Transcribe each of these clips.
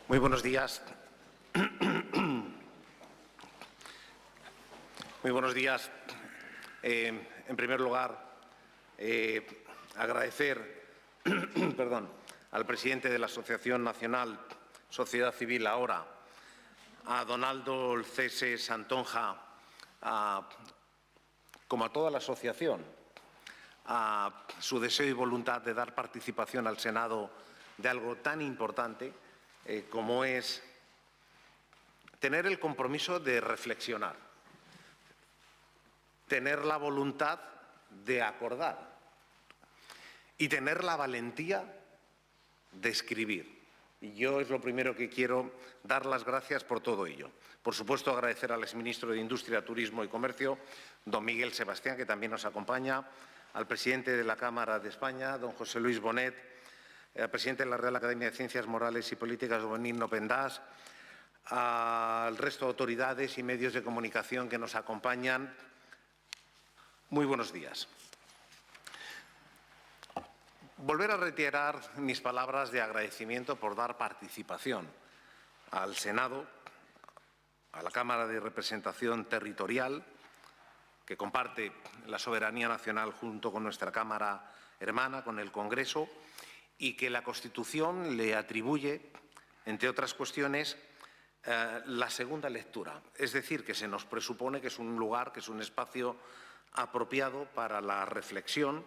Muy buenos días. Muy buenos días. En primer lugar, agradecer al presidente de la Asociación Nacional Sociedad Civil Ahora, a Donaldo Cese Santonja, como a toda la asociación, a su deseo y voluntad de dar participación al Senado de algo tan importante como es tener el compromiso de reflexionar, tener la voluntad de acordar y tener la valentía de escribir. Y yo es lo primero que quiero dar las gracias por todo ello. Por supuesto, agradecer al exministro de Industria, Turismo y Comercio, don Miguel Sebastián, que también nos acompaña, al presidente de la Cámara de España, don José Luis Bonet, al presidente de la Real Academia de Ciencias Morales y Políticas, don Benigno Pendás, al resto de autoridades y medios de comunicación que nos acompañan. Muy buenos días. Volver a reiterar mis palabras de agradecimiento por dar participación al Senado, a la Cámara de Representación Territorial, que comparte la soberanía nacional junto con nuestra Cámara hermana, con el Congreso, y que la Constitución le atribuye, entre otras cuestiones, la segunda lectura. Es decir, que se nos presupone que es un lugar, que es un espacio apropiado para la reflexión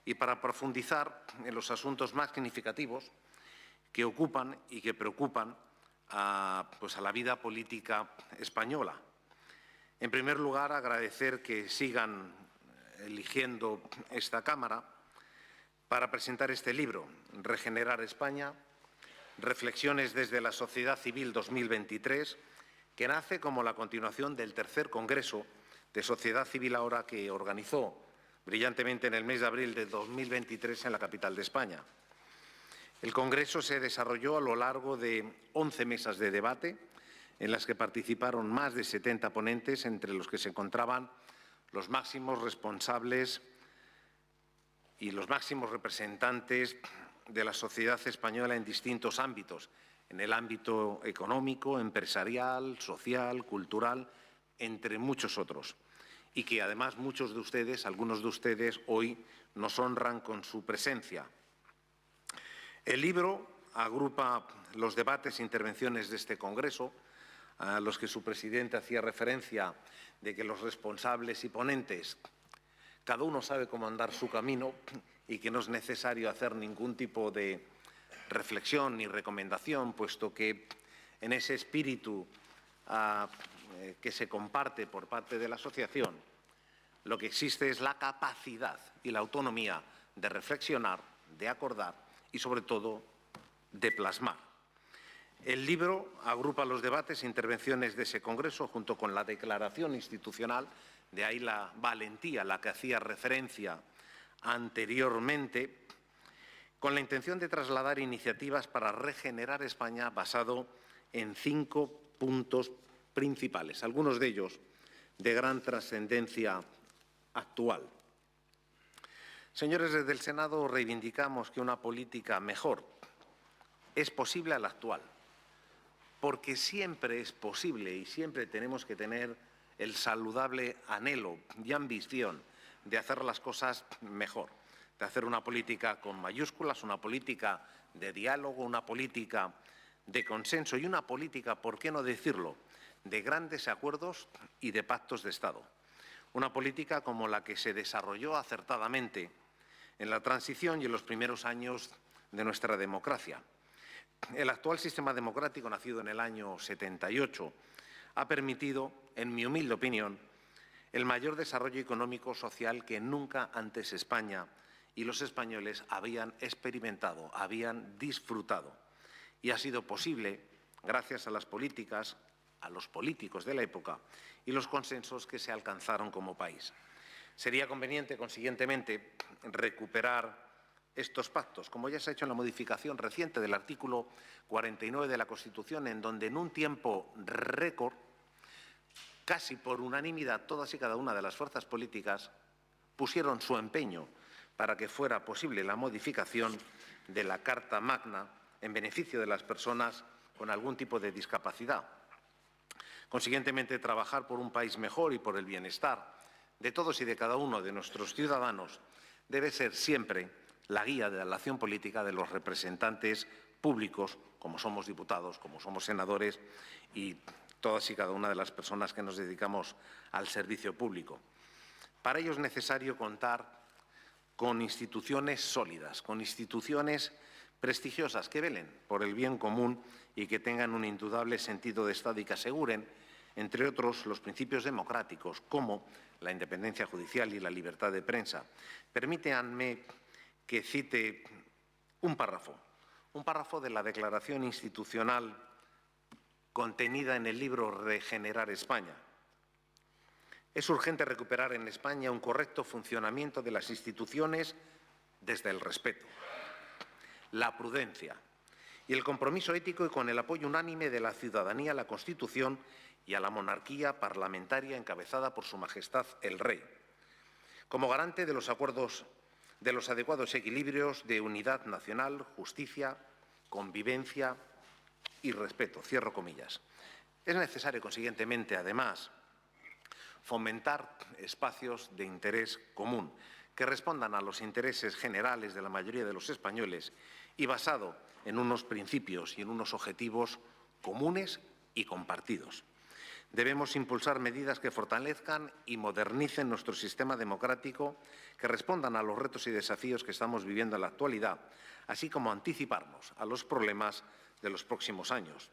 y para profundizar en los asuntos más significativos que ocupan y que preocupan a la vida política española. En primer lugar, agradecer que sigan eligiendo esta Cámara para presentar este libro, Regenerar España, Reflexiones desde la Sociedad Civil 2023, que nace como la continuación del tercer Congreso de Sociedad Civil Ahora que organizó brillantemente en el mes de abril de 2023 en la capital de España. El Congreso se desarrolló a lo largo de 11 mesas de debate, en las que participaron más de 70 ponentes, entre los que se encontraban los máximos responsables y los máximos representantes de la sociedad española en distintos ámbitos, en el ámbito económico, empresarial, social, cultural, entre muchos otros, y que además muchos de ustedes, algunos de ustedes, hoy nos honran con su presencia. El libro agrupa los debates e intervenciones de este Congreso, a los que su presidente hacía referencia de que los responsables y ponentes cada uno sabe cómo andar su camino y que no es necesario hacer ningún tipo de reflexión ni recomendación, puesto que en ese espíritu que se comparte por parte de la asociación, lo que existe es la capacidad y la autonomía de reflexionar, de acordar y, sobre todo, de plasmar. El libro agrupa los debates e intervenciones de ese Congreso junto con la declaración institucional, de ahí la valentía a la que hacía referencia anteriormente, con la intención de trasladar iniciativas para regenerar España basado en 5 puntos principales, algunos de ellos de gran trascendencia actual. Señores, desde el Senado reivindicamos que una política mejor es posible a la actual, porque siempre es posible y siempre tenemos que tener el saludable anhelo y ambición de hacer las cosas mejor, de hacer una política con mayúsculas, una política de diálogo, una política de consenso y una política, ¿por qué no decirlo?, de grandes acuerdos y de pactos de Estado. Una política como la que se desarrolló acertadamente en la transición y en los primeros años de nuestra democracia. El actual sistema democrático, nacido en el año 78, ha permitido, en mi humilde opinión, el mayor desarrollo económico social que nunca antes España y los españoles habían experimentado, habían disfrutado. Y ha sido posible gracias a las políticas, a los políticos de la época y los consensos que se alcanzaron como país. Sería conveniente, consiguientemente, recuperar estos pactos, como ya se ha hecho en la modificación reciente del artículo 49 de la Constitución, en donde en un tiempo récord, casi por unanimidad, todas y cada una de las fuerzas políticas pusieron su empeño para que fuera posible la modificación de la Carta Magna en beneficio de las personas con algún tipo de discapacidad. Consiguientemente, trabajar por un país mejor y por el bienestar de todos y de cada uno de nuestros ciudadanos debe ser siempre la guía de la acción política de los representantes públicos, como somos diputados, como somos senadores y todas y cada una de las personas que nos dedicamos al servicio público. Para ello es necesario contar con instituciones sólidas, con instituciones prestigiosas que velen por el bien común y que tengan un indudable sentido de Estado y que aseguren, entre otros, los principios democráticos, como la independencia judicial y la libertad de prensa. Permítanme que cite un párrafo de la declaración institucional contenida en el libro Regenerar España. Es urgente recuperar en España un correcto funcionamiento de las instituciones desde el respeto, la prudencia y el compromiso ético y con el apoyo unánime de la ciudadanía a la Constitución y a la monarquía parlamentaria encabezada por Su Majestad el Rey, como garante de los adecuados equilibrios de unidad nacional, justicia, convivencia y respeto. Cierro comillas. Es necesario, consiguientemente, además, fomentar espacios de interés común que respondan a los intereses generales de la mayoría de los españoles y basado en unos principios y en unos objetivos comunes y compartidos. Debemos impulsar medidas que fortalezcan y modernicen nuestro sistema democrático, que respondan a los retos y desafíos que estamos viviendo en la actualidad, así como anticiparnos a los problemas de los próximos años.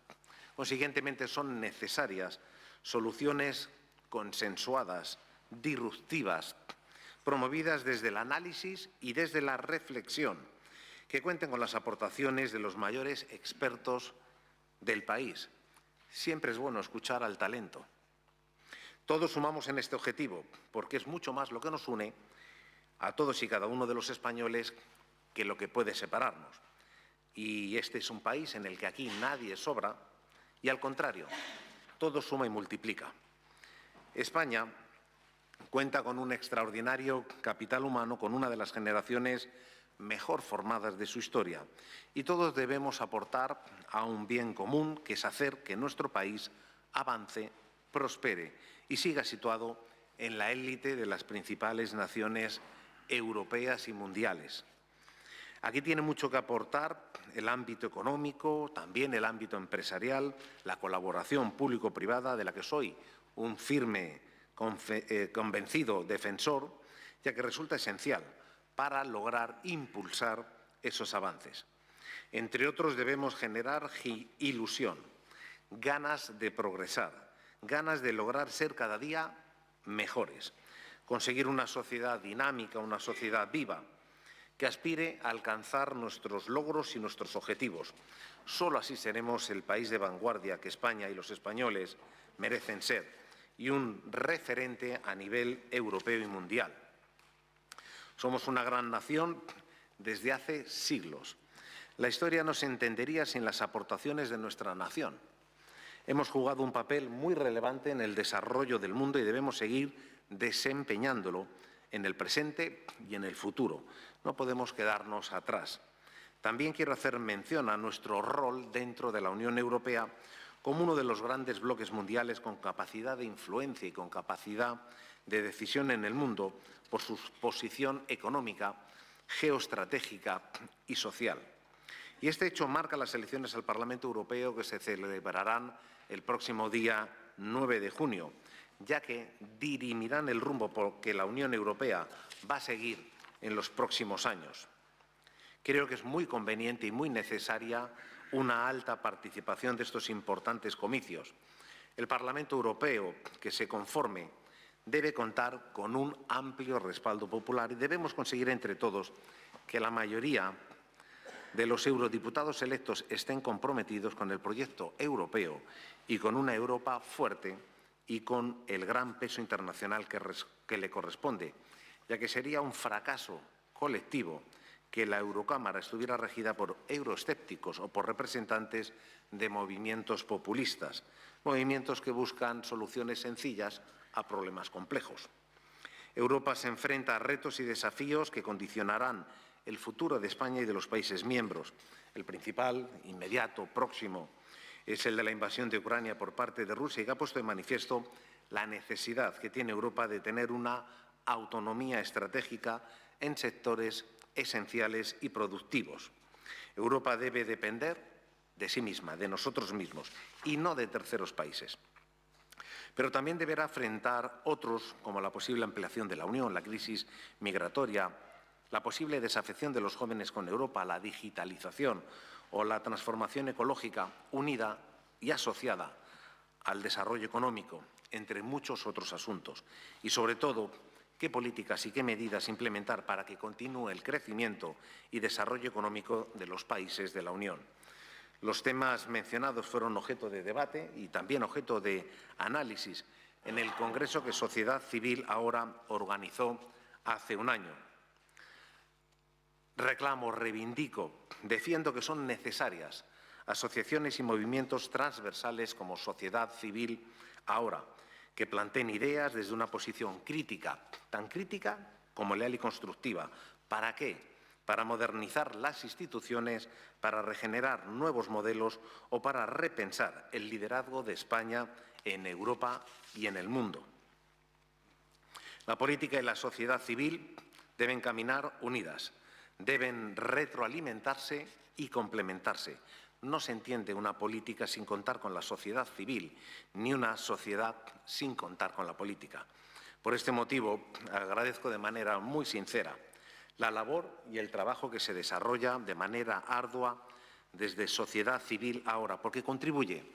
Consiguientemente, son necesarias soluciones consensuadas, disruptivas, promovidas desde el análisis y desde la reflexión, que cuenten con las aportaciones de los mayores expertos del país. Siempre es bueno escuchar al talento. Todos sumamos en este objetivo, porque es mucho más lo que nos une a todos y cada uno de los españoles que lo que puede separarnos. Y este es un país en el que aquí nadie sobra y, al contrario, todo suma y multiplica. España cuenta con un extraordinario capital humano, con una de las generaciones mejor formadas de su historia, y todos debemos aportar a un bien común, que es hacer que nuestro país avance, prospere y siga situado en la élite de las principales naciones europeas y mundiales. Aquí tiene mucho que aportar el ámbito económico, también el ámbito empresarial, la colaboración público-privada, de la que soy un firme convencido defensor, ya que resulta esencial para lograr impulsar esos avances. Entre otros, debemos generar ilusión, ganas de progresar, ganas de lograr ser cada día mejores, conseguir una sociedad dinámica, una sociedad viva, que aspire a alcanzar nuestros logros y nuestros objetivos. Solo así seremos el país de vanguardia que España y los españoles merecen ser, y un referente a nivel europeo y mundial. Somos una gran nación desde hace siglos. La historia no se entendería sin las aportaciones de nuestra nación. Hemos jugado un papel muy relevante en el desarrollo del mundo y debemos seguir desempeñándolo en el presente y en el futuro. No podemos quedarnos atrás. También quiero hacer mención a nuestro rol dentro de la Unión Europea como uno de los grandes bloques mundiales con capacidad de influencia y con capacidad de decisión en el mundo por su posición económica, geoestratégica y social. Y este hecho marca las elecciones al Parlamento Europeo que se celebrarán el próximo día 9 de junio, ya que dirimirán el rumbo por que la Unión Europea va a seguir en los próximos años. Creo que es muy conveniente y muy necesaria una alta participación de estos importantes comicios. El Parlamento Europeo que se conforme debe contar con un amplio respaldo popular y debemos conseguir entre todos que la mayoría de los eurodiputados electos estén comprometidos con el proyecto europeo y con una Europa fuerte y con el gran peso internacional que le corresponde, ya que sería un fracaso colectivo que la Eurocámara estuviera regida por euroescépticos o por representantes de movimientos populistas, movimientos que buscan soluciones sencillas a problemas complejos. Europa se enfrenta a retos y desafíos que condicionarán el futuro de España y de los países miembros. El principal, inmediato, próximo, es el de la invasión de Ucrania por parte de Rusia y que ha puesto de manifiesto la necesidad que tiene Europa de tener una autonomía estratégica en sectores esenciales y productivos. Europa debe depender de sí misma, de nosotros mismos, y no de terceros países. Pero también deberá afrontar otros, como la posible ampliación de la Unión, la crisis migratoria, la posible desafección de los jóvenes con Europa, la digitalización o la transformación ecológica unida y asociada al desarrollo económico, entre muchos otros asuntos. Y, sobre todo, qué políticas y qué medidas implementar para que continúe el crecimiento y desarrollo económico de los países de la Unión. Los temas mencionados fueron objeto de debate y también objeto de análisis en el Congreso que Sociedad Civil ahora organizó hace un año. Reclamo, reivindico, defiendo que son necesarias asociaciones y movimientos transversales como Sociedad Civil ahora, que planteen ideas desde una posición crítica, tan crítica como leal y constructiva. ¿Para qué? Para modernizar las instituciones, para regenerar nuevos modelos o para repensar el liderazgo de España en Europa y en el mundo. La política y la sociedad civil deben caminar unidas, deben retroalimentarse y complementarse. No se entiende una política sin contar con la sociedad civil, ni una sociedad sin contar con la política. Por este motivo, agradezco de manera muy sincera la labor y el trabajo que se desarrolla de manera ardua desde Sociedad Civil ahora, porque contribuye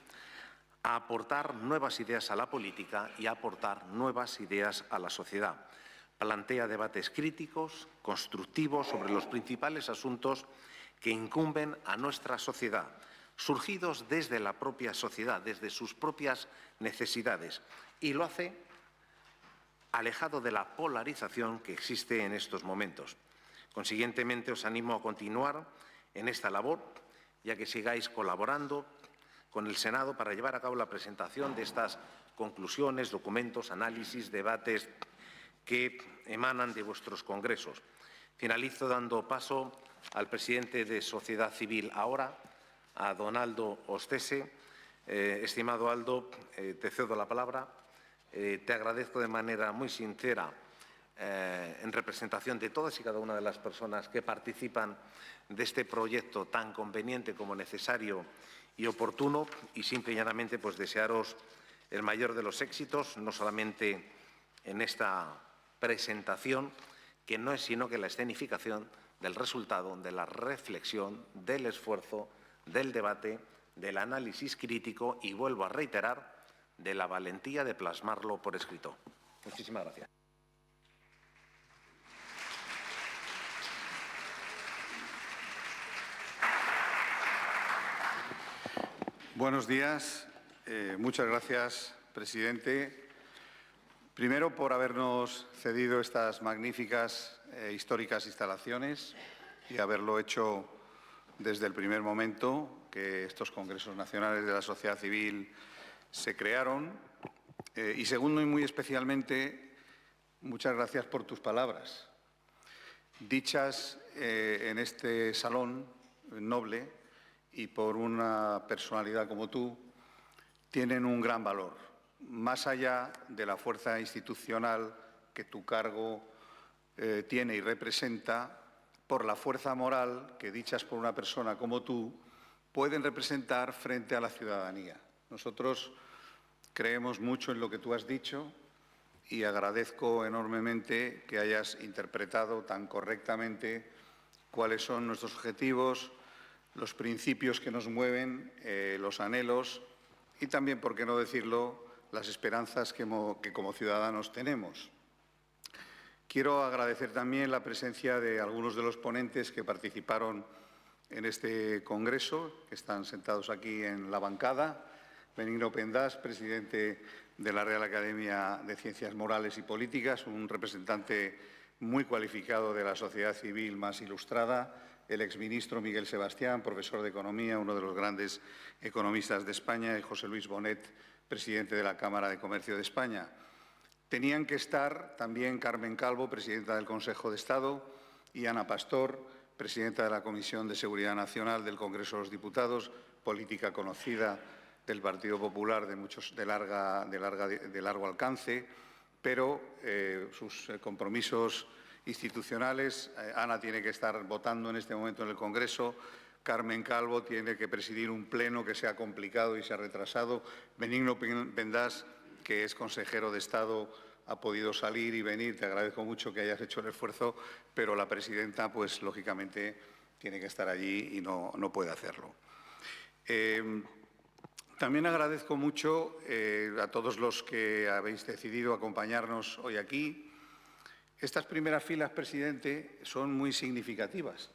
a aportar nuevas ideas a la política y a aportar nuevas ideas a la sociedad. Plantea debates críticos, constructivos, sobre los principales asuntos que incumben a nuestra sociedad, surgidos desde la propia sociedad, desde sus propias necesidades, y lo hace alejado de la polarización que existe en estos momentos. Consiguientemente, os animo a continuar en esta labor y a que sigáis colaborando con el Senado para llevar a cabo la presentación de estas conclusiones, documentos, análisis, debates que emanan de vuestros congresos. Finalizo dando paso al presidente de Sociedad Civil ahora, a don Aldo Ostese. Estimado Aldo, te cedo la palabra. Te agradezco de manera muy sincera, en representación de todas y cada una de las personas que participan de este proyecto tan conveniente como necesario y oportuno, y simple y llanamente pues desearos el mayor de los éxitos, no solamente en esta presentación, que no es sino que la escenificación del resultado de la reflexión, del esfuerzo, del debate, del análisis crítico y, vuelvo a reiterar, de la valentía de plasmarlo por escrito. Muchísimas gracias. Buenos días. Muchas gracias, presidente. Primero, por habernos cedido estas magníficas históricas instalaciones y haberlo hecho desde el primer momento que estos congresos nacionales de la sociedad civil se crearon. Y segundo, y muy especialmente, muchas gracias por tus palabras, dichas en este salón noble y por una personalidad como tú, tienen un gran valor, más allá de la fuerza institucional que tu cargo tiene y representa, por la fuerza moral que, dichas por una persona como tú, pueden representar frente a la ciudadanía. Nosotros creemos mucho en lo que tú has dicho y agradezco enormemente que hayas interpretado tan correctamente cuáles son nuestros objetivos, los principios que nos mueven, los anhelos y también, por qué no decirlo, las esperanzas que como ciudadanos tenemos. Quiero agradecer también la presencia de algunos de los ponentes que participaron en este congreso, que están sentados aquí en la bancada. Benigno Pendás, presidente de la Real Academia de Ciencias Morales y Políticas, un representante muy cualificado de la sociedad civil más ilustrada. El exministro Miguel Sebastián, profesor de Economía, uno de los grandes economistas de España, y José Luis Bonet, presidente de la Cámara de Comercio de España. Tenían que estar también Carmen Calvo, presidenta del Consejo de Estado, y Ana Pastor, presidenta de la Comisión de Seguridad Nacional del Congreso de los Diputados, política conocida del Partido Popular de largo alcance, pero sus compromisos institucionales. Ana tiene que estar votando en este momento en el Congreso. Carmen Calvo tiene que presidir un pleno que se ha complicado y se ha retrasado. Benigno Vendás, que es consejero de Estado, ha podido salir y venir. Te agradezco mucho que hayas hecho el esfuerzo, pero la presidenta, pues lógicamente, tiene que estar allí y no puede hacerlo. También agradezco mucho a todos los que habéis decidido acompañarnos hoy aquí. Estas primeras filas, presidente, son muy significativas.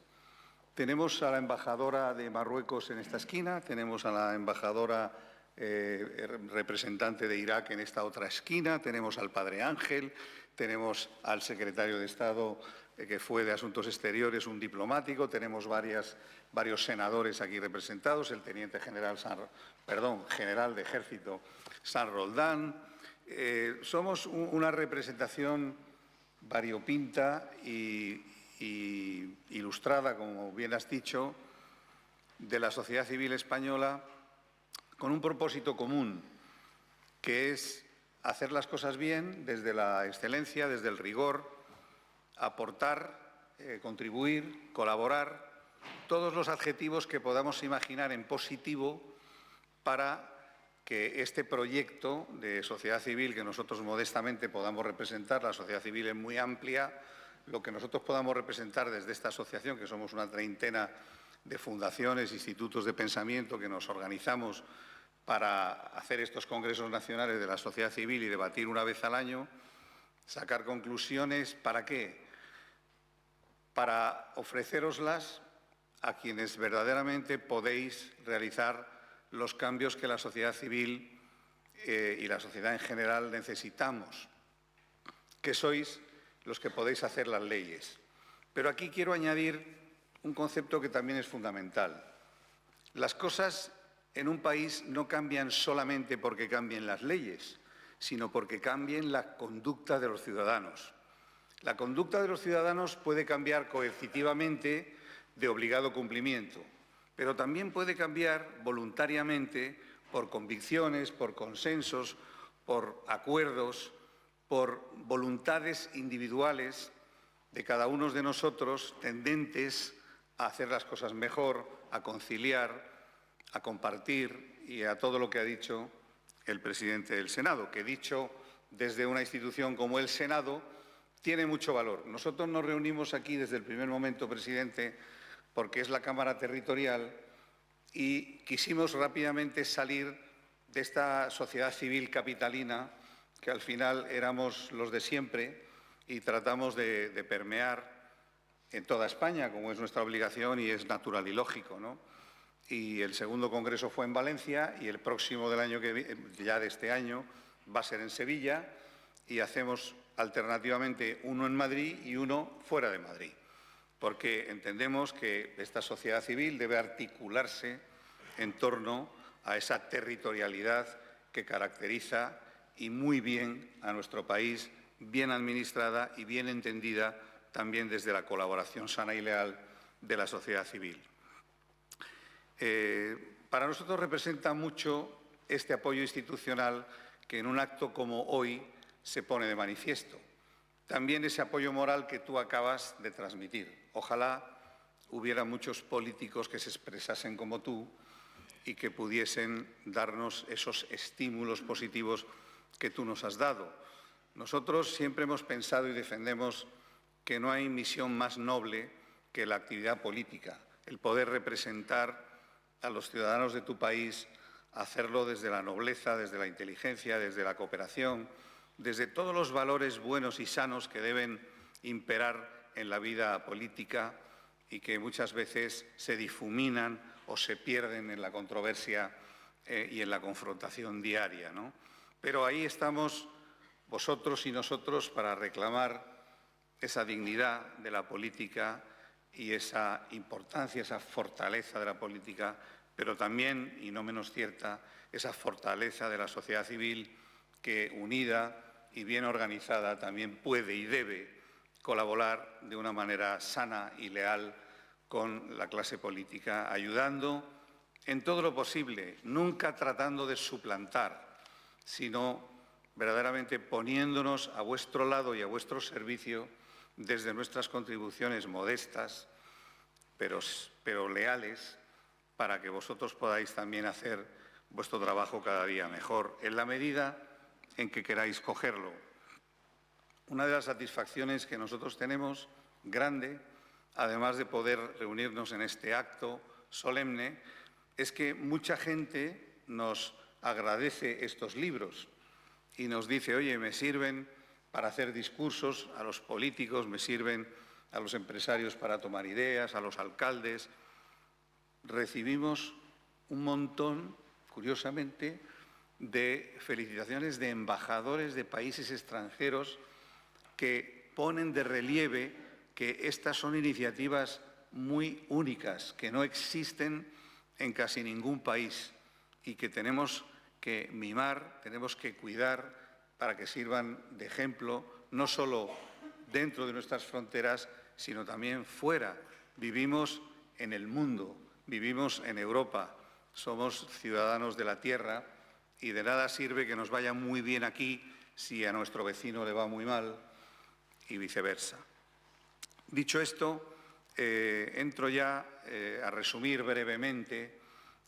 Tenemos a la embajadora de Marruecos en esta esquina, tenemos a la embajadora representante de Irak en esta otra esquina, tenemos al padre Ángel, tenemos al secretario de Estado que fue de Asuntos Exteriores, un diplomático, tenemos varios senadores aquí representados, el teniente general, general de Ejército San Roldán. Somos una representación variopinta y ilustrada, como bien has dicho, de la sociedad civil española, con un propósito común, que es hacer las cosas bien desde la excelencia, desde el rigor, aportar, contribuir, colaborar, todos los adjetivos que podamos imaginar en positivo para que este proyecto de sociedad civil que nosotros modestamente podamos representar, la sociedad civil es muy amplia, lo que nosotros podamos representar desde esta asociación, que somos una treintena de fundaciones, institutos de pensamiento que nos organizamos para hacer estos congresos nacionales de la sociedad civil y debatir una vez al año, sacar conclusiones. ¿Para qué? Para ofrecéroslas a quienes verdaderamente podéis realizar los cambios que la sociedad civil y la sociedad en general necesitamos, que sois los que podéis hacer las leyes. Pero aquí quiero añadir un concepto que también es fundamental. Las cosas en un país no cambian solamente porque cambien las leyes, sino porque cambien la conducta de los ciudadanos. La conducta de los ciudadanos puede cambiar coercitivamente de obligado cumplimiento, pero también puede cambiar voluntariamente por convicciones, por consensos, por acuerdos, por voluntades individuales de cada uno de nosotros tendentes a hacer las cosas mejor, a conciliar, a compartir y a todo lo que ha dicho el presidente del Senado, que dicho desde una institución como el Senado tiene mucho valor. Nosotros nos reunimos aquí desde el primer momento, presidente, porque es la Cámara Territorial y quisimos rápidamente salir de esta sociedad civil capitalina que al final éramos los de siempre y tratamos de permear en toda España, como es nuestra obligación y es natural y lógico, ¿no? Y el segundo congreso fue en Valencia y el próximo del año ya de este año va a ser en Sevilla y hacemos alternativamente uno en Madrid y uno fuera de Madrid, porque entendemos que esta sociedad civil debe articularse en torno a esa territorialidad que caracteriza y muy bien a nuestro país, bien administrada y bien entendida también desde la colaboración sana y leal de la sociedad civil. Para nosotros representa mucho este apoyo institucional que en un acto como hoy se pone de manifiesto. También ese apoyo moral que tú acabas de transmitir. Ojalá hubiera muchos políticos que se expresasen como tú y que pudiesen darnos esos estímulos positivos que tú nos has dado. Nosotros siempre hemos pensado y defendemos que no hay misión más noble que la actividad política, el poder representar a los ciudadanos de tu país, hacerlo desde la nobleza, desde la inteligencia, desde la cooperación, desde todos los valores buenos y sanos que deben imperar en la vida política y que muchas veces se difuminan o se pierden en la controversia y en la confrontación diaria, ¿no? Pero ahí estamos vosotros y nosotros para reclamar esa dignidad de la política y esa importancia, esa fortaleza de la política, pero también, y no menos cierta, esa fortaleza de la sociedad civil que, unida y bien organizada, también puede y debe colaborar de una manera sana y leal con la clase política, ayudando en todo lo posible, nunca tratando de suplantar, sino verdaderamente poniéndonos a vuestro lado y a vuestro servicio desde nuestras contribuciones modestas, pero leales, para que vosotros podáis también hacer vuestro trabajo cada día mejor, en la medida en que queráis cogerlo. Una de las satisfacciones que nosotros tenemos, grande, además de poder reunirnos en este acto solemne, es que mucha gente nos agradece estos libros y nos dice, oye, me sirven para hacer discursos a los políticos, me sirven a los empresarios para tomar ideas, a los alcaldes. Recibimos un montón, curiosamente, de felicitaciones de embajadores de países extranjeros que ponen de relieve que estas son iniciativas muy únicas, que no existen en casi ningún país y que tenemos que mimar, tenemos que cuidar para que sirvan de ejemplo, no solo dentro de nuestras fronteras, sino también fuera. Vivimos en el mundo, vivimos en Europa, somos ciudadanos de la tierra y de nada sirve que nos vaya muy bien aquí si a nuestro vecino le va muy mal y viceversa. Dicho esto, entro ya a resumir brevemente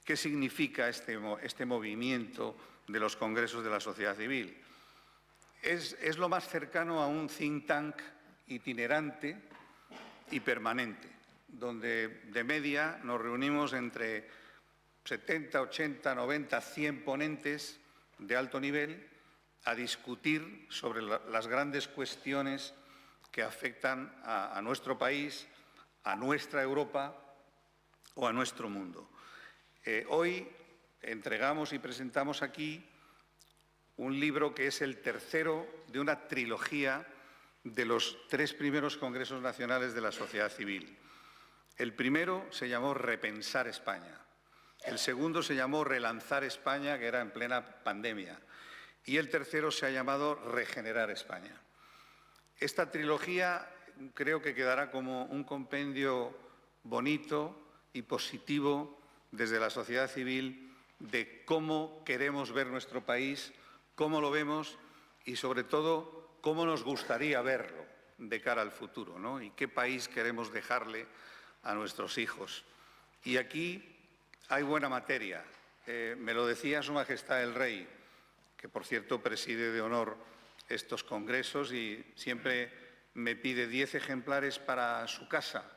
qué significa este movimiento de los congresos de la sociedad civil. Es lo más cercano a un think tank itinerante y permanente, donde de media nos reunimos entre 70, 80, 90, 100 ponentes de alto nivel a discutir sobre las grandes cuestiones que afectan a nuestro país, a nuestra Europa o a nuestro mundo. Hoy entregamos y presentamos aquí un libro que es el tercero de una trilogía de los 3 primeros congresos nacionales de la sociedad civil. El primero se llamó Repensar España, el segundo se llamó Relanzar España, que era en plena pandemia, y el tercero se ha llamado Regenerar España. Esta trilogía creo que quedará como un compendio bonito y positivo desde la sociedad civil de cómo queremos ver nuestro país, cómo lo vemos y, sobre todo, cómo nos gustaría verlo de cara al futuro, ¿no? Y qué país queremos dejarle a nuestros hijos. Y aquí hay buena materia. Me lo decía Su Majestad el Rey, que por cierto preside de honor estos congresos y siempre me pide 10 ejemplares para su casa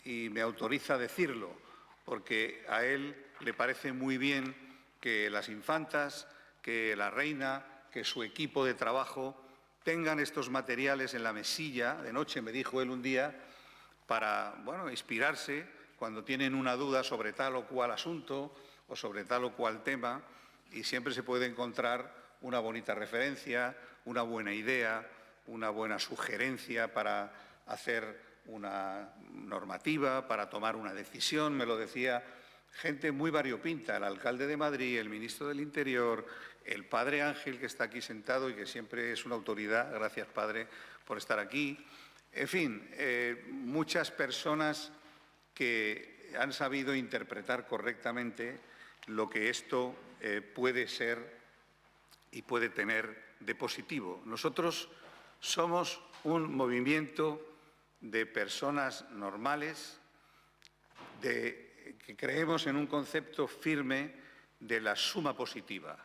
y me autoriza a decirlo, porque a él le parece muy bien que las infantas, que la reina, que su equipo de trabajo tengan estos materiales en la mesilla, de noche me dijo él un día, para inspirarse cuando tienen una duda sobre tal o cual asunto o sobre tal o cual tema, y siempre se puede encontrar una bonita referencia, una buena idea, una buena sugerencia para hacer una normativa, para tomar una decisión. Me lo decía gente muy variopinta, el alcalde de Madrid, el ministro del Interior, el padre Ángel, que está aquí sentado y que siempre es una autoridad. Gracias, padre, por estar aquí. En fin, muchas personas que han sabido interpretar correctamente lo que esto puede ser y puede tener de positivo. Nosotros somos un movimiento de personas normales, que creemos en un concepto firme de la suma positiva.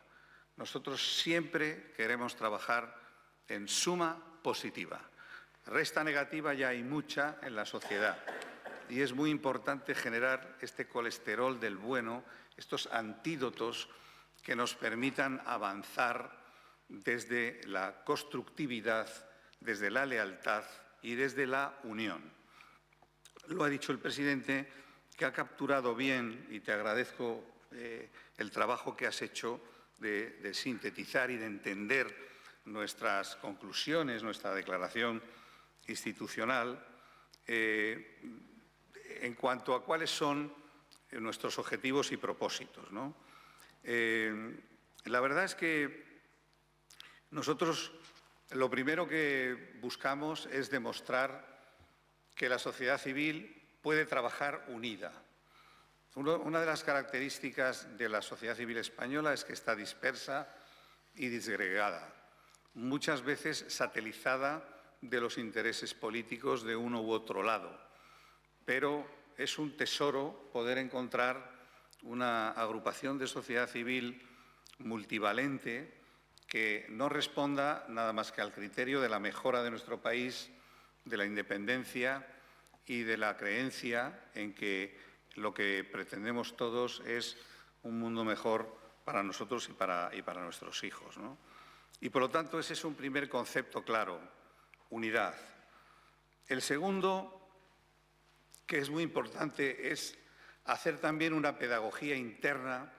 Nosotros siempre queremos trabajar en suma positiva. Resta negativa ya hay mucha en la sociedad y es muy importante generar este colesterol del bueno, estos antídotos que nos permitan avanzar desde la constructividad, desde la lealtad y desde la unión. Lo ha dicho el presidente, que ha capturado bien, y te agradezco el trabajo que has hecho de sintetizar y de entender nuestras conclusiones, nuestra declaración institucional, en cuanto a cuáles son nuestros objetivos y propósitos, ¿no? La verdad es que nosotros lo primero que buscamos es demostrar que la sociedad civil puede trabajar unida. Una de las características de la sociedad civil española es que está dispersa y disgregada, muchas veces satelizada de los intereses políticos de uno u otro lado. Pero es un tesoro poder encontrar una agrupación de sociedad civil multivalente que no responda nada más que al criterio de la mejora de nuestro país, de la independencia y de la creencia en que lo que pretendemos todos es un mundo mejor para nosotros y para nuestros hijos, ¿no? Y, por lo tanto, ese es un primer concepto claro, unidad. El segundo, que es muy importante, es hacer también una pedagogía interna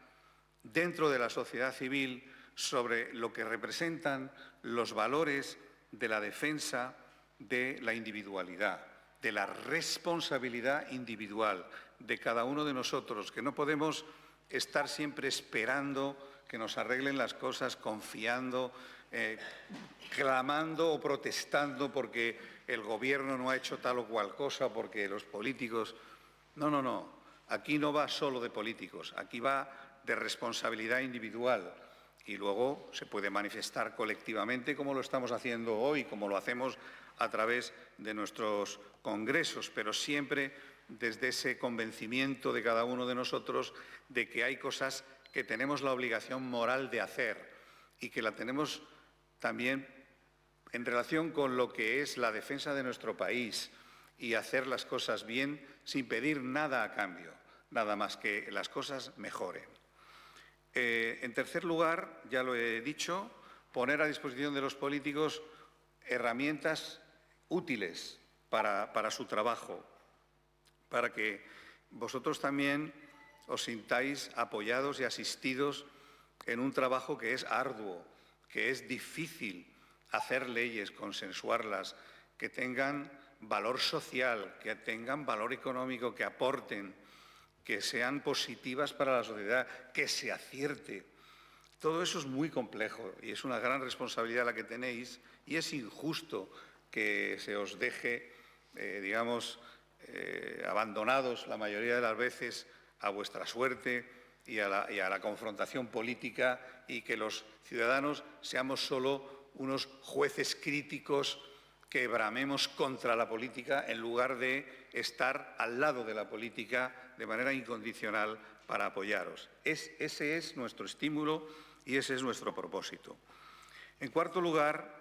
dentro de la sociedad civil sobre lo que representan los valores de la defensa de la individualidad, de la responsabilidad individual de cada uno de nosotros, que no podemos estar siempre esperando que nos arreglen las cosas, confiando, clamando o protestando porque el Gobierno no ha hecho tal o cual cosa, porque los políticos... No, no, no. Aquí no va solo de políticos, aquí va de responsabilidad individual y luego se puede manifestar colectivamente como lo estamos haciendo hoy, como lo hacemos a través de nuestros congresos, pero siempre desde ese convencimiento de cada uno de nosotros de que hay cosas que tenemos la obligación moral de hacer y que la tenemos también en relación con lo que es la defensa de nuestro país y hacer las cosas bien sin pedir nada a cambio, nada más que las cosas mejoren. En tercer lugar, ya lo he dicho, poner a disposición de los políticos herramientas útiles para su trabajo, para que vosotros también os sintáis apoyados y asistidos en un trabajo que es arduo, que es difícil hacer leyes, consensuarlas, que tengan valor social, que tengan valor económico, que aporten, que sean positivas para la sociedad, que se acierte. Todo eso es muy complejo y es una gran responsabilidad la que tenéis y es injusto que se os deje, abandonados la mayoría de las veces a vuestra suerte y a la confrontación política y que los ciudadanos seamos solo unos jueces críticos que bramemos contra la política en lugar de estar al lado de la política de manera incondicional para apoyaros. Ese es nuestro estímulo y ese es nuestro propósito. En cuarto lugar,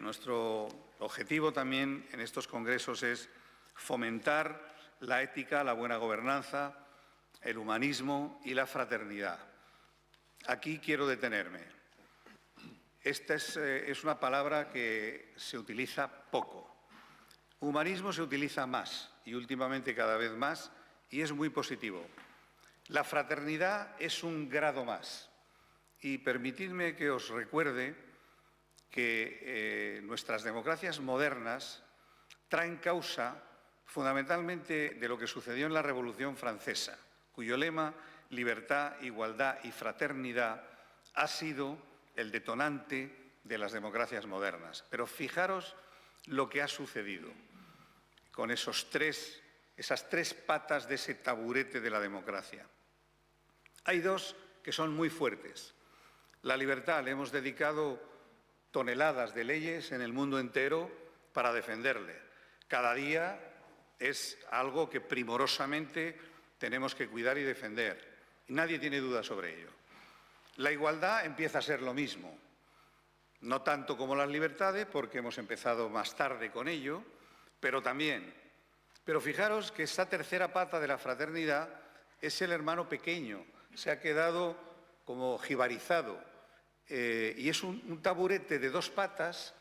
nuestro objetivo también en estos congresos es fomentar la ética, la buena gobernanza, el humanismo y la fraternidad. Aquí quiero detenerme. Esta es una palabra que se utiliza poco. Humanismo se utiliza más y últimamente cada vez más y es muy positivo. La fraternidad es un grado más y permitidme que os recuerde que nuestras democracias modernas traen causa fundamentalmente de lo que sucedió en la Revolución Francesa, cuyo lema libertad, igualdad y fraternidad ha sido el detonante de las democracias modernas. Pero fijaros lo que ha sucedido con esas tres patas de ese taburete de la democracia. Hay dos que son muy fuertes. La libertad, le hemos dedicado toneladas de leyes en el mundo entero para defenderle. Cada día es algo que primorosamente tenemos que cuidar y defender. Y nadie tiene duda sobre ello. La igualdad empieza a ser lo mismo. No tanto como las libertades, porque hemos empezado más tarde con ello, pero también. Pero fijaros que esta tercera pata de la fraternidad es el hermano pequeño. Se ha quedado como jibarizado. Y es un taburete de dos patas,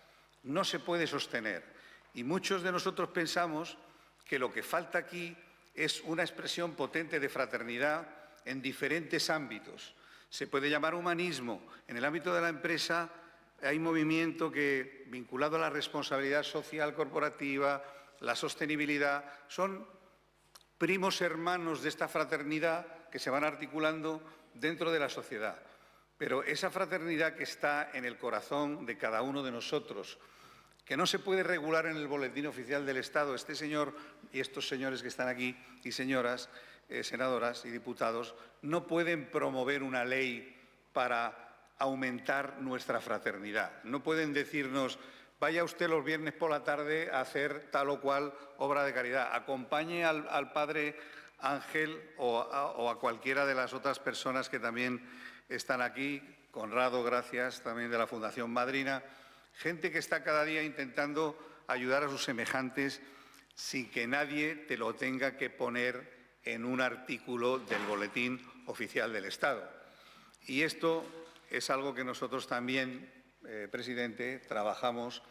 no se puede sostener. Y muchos de nosotros pensamos que lo que falta aquí es una expresión potente de fraternidad en diferentes ámbitos. Se puede llamar humanismo. En el ámbito de la empresa hay movimiento que, vinculado a la responsabilidad social corporativa, la sostenibilidad, son primos hermanos de esta fraternidad que se van articulando dentro de la sociedad. Pero esa fraternidad que está en el corazón de cada uno de nosotros, que no se puede regular en el Boletín Oficial del Estado. Este señor y estos señores que están aquí y señoras, senadoras y diputados, no pueden promover una ley para aumentar nuestra fraternidad. No pueden decirnos, vaya usted los viernes por la tarde a hacer tal o cual obra de caridad, acompañe al padre Ángel o a cualquiera de las otras personas que también están aquí, Conrado, gracias, también de la Fundación Madrina, gente que está cada día intentando ayudar a sus semejantes sin que nadie te lo tenga que poner en un artículo del Boletín Oficial del Estado. Y esto es algo que nosotros también, presidente, trabajamos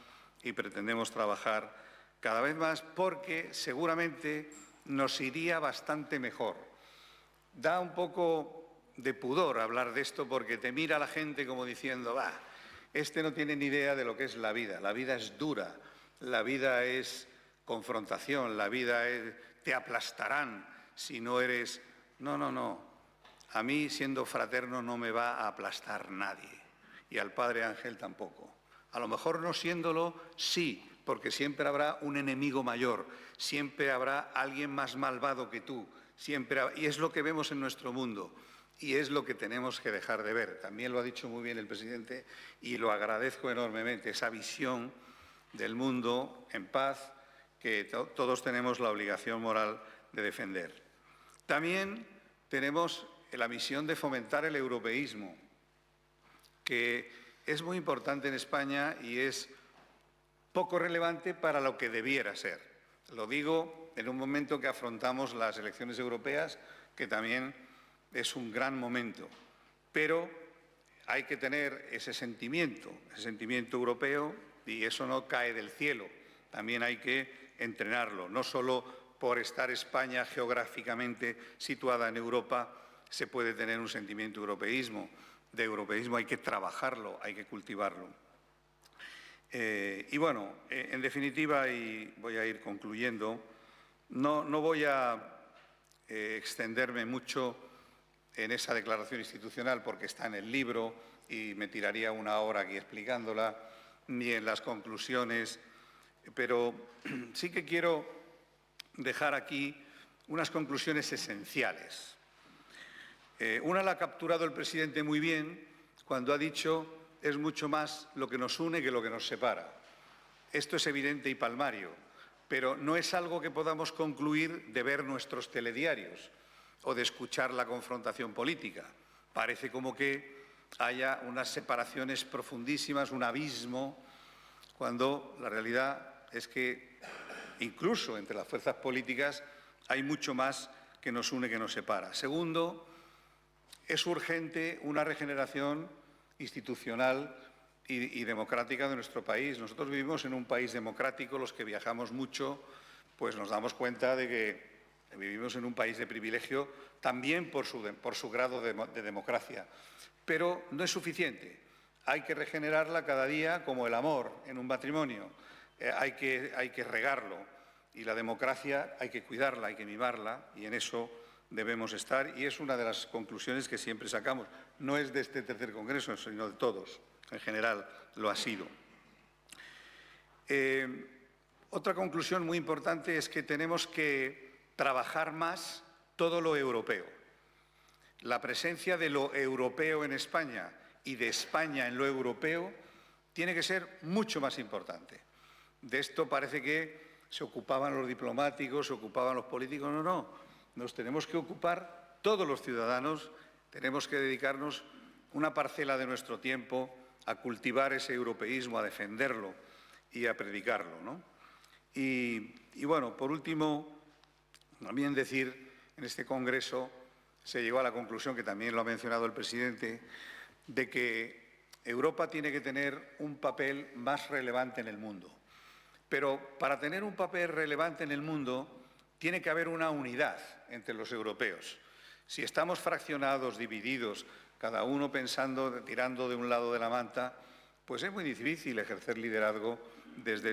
y pretendemos trabajar cada vez más porque seguramente nos iría bastante mejor. Da un poco de pudor hablar de esto porque te mira la gente como diciendo, va, este no tiene ni idea de lo que es la vida es dura, la vida es confrontación, la vida es, te aplastarán si no eres... No. A mí, siendo fraterno, no me va a aplastar nadie, y al padre Ángel tampoco. A lo mejor no siéndolo, sí, porque siempre habrá un enemigo mayor, siempre habrá alguien más malvado que tú, y es lo que vemos en nuestro mundo, y es lo que tenemos que dejar de ver. También lo ha dicho muy bien el presidente, y lo agradezco enormemente, esa visión del mundo en paz que todos tenemos la obligación moral de defender. También tenemos la misión de fomentar el europeísmo, que es muy importante en España y es poco relevante para lo que debiera ser. Lo digo en un momento que afrontamos las elecciones europeas, que también es un gran momento, pero hay que tener ese sentimiento europeo, y eso no cae del cielo, también hay que entrenarlo, no solo por estar España geográficamente situada en Europa, se puede tener un sentimiento de europeísmo hay que trabajarlo, hay que cultivarlo. Y bueno, en definitiva, y voy a ir concluyendo, no voy a extenderme mucho en esa declaración institucional porque está en el libro y me tiraría una hora aquí explicándola, ni en las conclusiones, pero sí que quiero dejar aquí unas conclusiones esenciales. Una la ha capturado el presidente muy bien cuando ha dicho es mucho más lo que nos une que lo que nos separa. Esto es evidente y palmario, pero no es algo que podamos concluir de ver nuestros telediarios o de escuchar la confrontación política. Parece como que haya unas separaciones profundísimas, un abismo, cuando la realidad es que incluso entre las fuerzas políticas hay mucho más que nos une que nos separa. Segundo, es urgente una regeneración institucional y democrática de nuestro país. Nosotros vivimos en un país democrático, los que viajamos mucho, pues nos damos cuenta de que vivimos en un país de privilegio también por su grado de democracia. Pero no es suficiente. Hay que regenerarla cada día como el amor en un matrimonio. Hay que regarlo. Y la democracia hay que cuidarla, hay que mimarla, y en eso debemos estar, y es una de las conclusiones que siempre sacamos. No es de este tercer congreso, sino de todos. En general lo ha sido. Otra conclusión muy importante es que tenemos que trabajar más todo lo europeo. La presencia de lo europeo en España y de España en lo europeo tiene que ser mucho más importante. De esto parece que se ocupaban los diplomáticos, se ocupaban los políticos. No. Nos tenemos que ocupar todos los ciudadanos, tenemos que dedicarnos una parcela de nuestro tiempo a cultivar ese europeísmo, a defenderlo y a predicarlo, ¿no? Y bueno, por último, también decir, en este congreso se llegó a la conclusión, que también lo ha mencionado el presidente, de que Europa tiene que tener un papel más relevante en el mundo. Pero para tener un papel relevante en el mundo tiene que haber una unidad entre los europeos. Si estamos fraccionados, divididos, cada uno pensando, tirando de un lado de la manta, pues es muy difícil ejercer liderazgo desde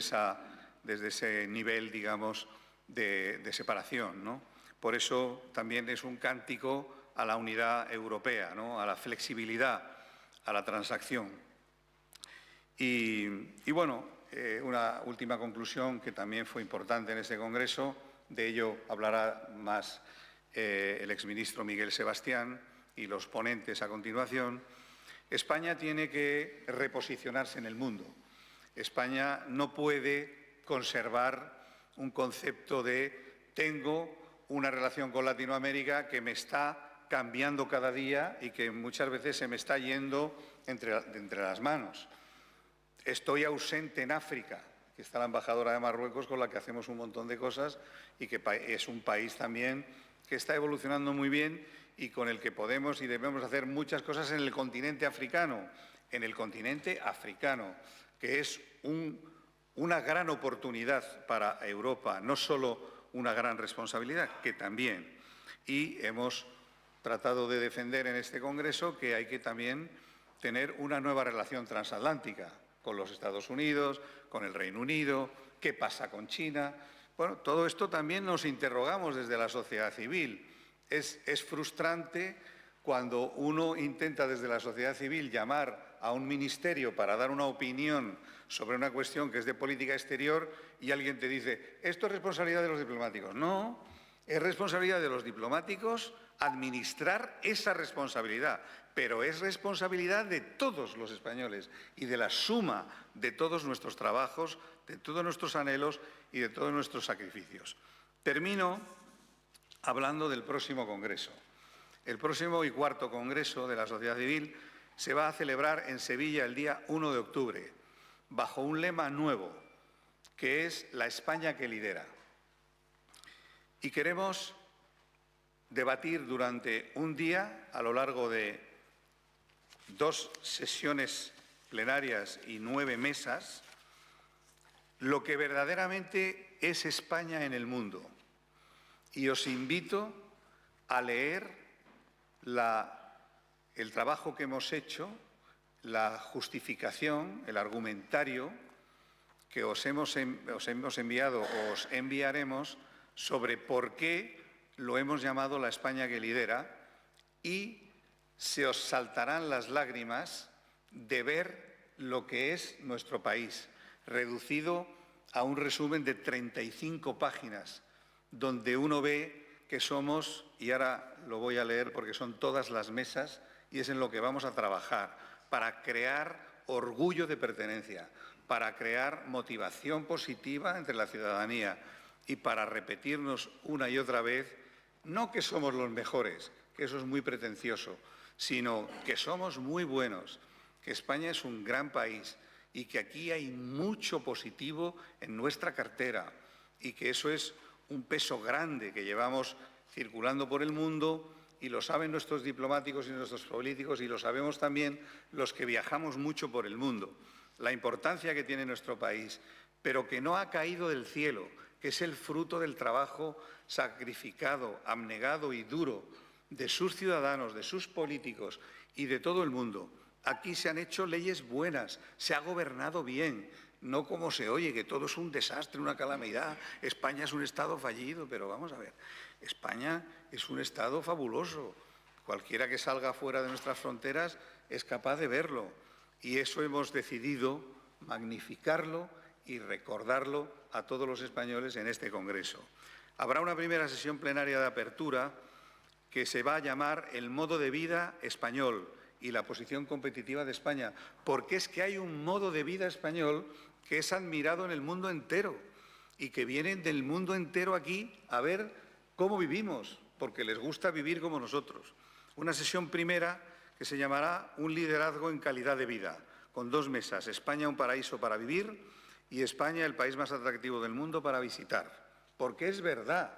ese nivel, digamos, de separación, ¿no? Por eso también es un cántico a la unidad europea, ¿no? A la flexibilidad, a la transacción. Y bueno, una última conclusión que también fue importante en este Congreso, de ello hablará más el exministro Miguel Sebastián y los ponentes a continuación. España tiene que reposicionarse en el mundo. España no puede conservar un concepto de tengo una relación con Latinoamérica que me está cambiando cada día y que muchas veces se me está yendo entre las manos. Estoy ausente en África, que está la embajadora de Marruecos con la que hacemos un montón de cosas y que es un país también que está evolucionando muy bien y con el que podemos y debemos hacer muchas cosas en el continente africano, que es una gran oportunidad para Europa, no solo una gran responsabilidad, que también. Y hemos tratado de defender en este Congreso que hay que también tener una nueva relación transatlántica con los Estados Unidos, con el Reino Unido, qué pasa con China. Bueno, todo esto también nos interrogamos desde la sociedad civil. Es frustrante cuando uno intenta desde la sociedad civil llamar a un ministerio para dar una opinión sobre una cuestión que es de política exterior y alguien te dice, esto es responsabilidad de los diplomáticos. No, es responsabilidad de los diplomáticos administrar esa responsabilidad, pero es responsabilidad de todos los españoles y de la suma de todos nuestros trabajos, de todos nuestros anhelos y de todos nuestros sacrificios. Termino hablando del próximo Congreso. El próximo y cuarto Congreso de la Sociedad Civil se va a celebrar en Sevilla el día 1 de octubre, bajo un lema nuevo, que es la España que lidera. Y queremos debatir durante un día, a lo largo de 2 sesiones plenarias y 9 mesas, lo que verdaderamente es España en el mundo. Y os invito a leer el trabajo que hemos hecho, la justificación, el argumentario que os hemos enviado o os enviaremos sobre por qué lo hemos llamado la España que lidera, y se os saltarán las lágrimas de ver lo que es nuestro país, reducido a un resumen de 35 páginas, donde uno ve que somos, y ahora lo voy a leer porque son todas las mesas y es en lo que vamos a trabajar, para crear orgullo de pertenencia, para crear motivación positiva entre la ciudadanía y para repetirnos una y otra vez, no que somos los mejores, que eso es muy pretencioso, sino que somos muy buenos, que España es un gran país y que aquí hay mucho positivo en nuestra cartera y que eso es un peso grande que llevamos circulando por el mundo y lo saben nuestros diplomáticos y nuestros políticos y lo sabemos también los que viajamos mucho por el mundo, la importancia que tiene nuestro país, pero que no ha caído del cielo, que es el fruto del trabajo sacrificado, abnegado y duro de sus ciudadanos, de sus políticos y de todo el mundo. Aquí se han hecho leyes buenas, se ha gobernado bien, no como se oye, que todo es un desastre, una calamidad. España es un Estado fallido, pero vamos a ver, España es un Estado fabuloso. Cualquiera que salga fuera de nuestras fronteras es capaz de verlo. Y eso hemos decidido magnificarlo y recordarlo a todos los españoles en este Congreso. Habrá una primera sesión plenaria de apertura que se va a llamar el modo de vida español y la posición competitiva de España, porque es que hay un modo de vida español que es admirado en el mundo entero y que vienen del mundo entero aquí a ver cómo vivimos, porque les gusta vivir como nosotros. Una sesión primera que se llamará Un liderazgo en calidad de vida, con 2 mesas, España un paraíso para vivir y España el país más atractivo del mundo para visitar, porque es verdad,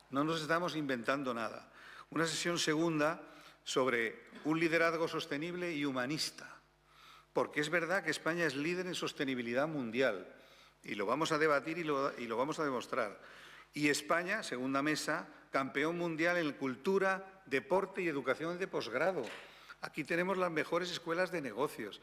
no nos estamos inventando nada. Una sesión segunda sobre un liderazgo sostenible y humanista, porque es verdad que España es líder en sostenibilidad mundial y lo vamos a debatir y lo vamos a demostrar. Y España, segunda mesa, campeón mundial en cultura, deporte y educación de posgrado. Aquí tenemos las mejores escuelas de negocios,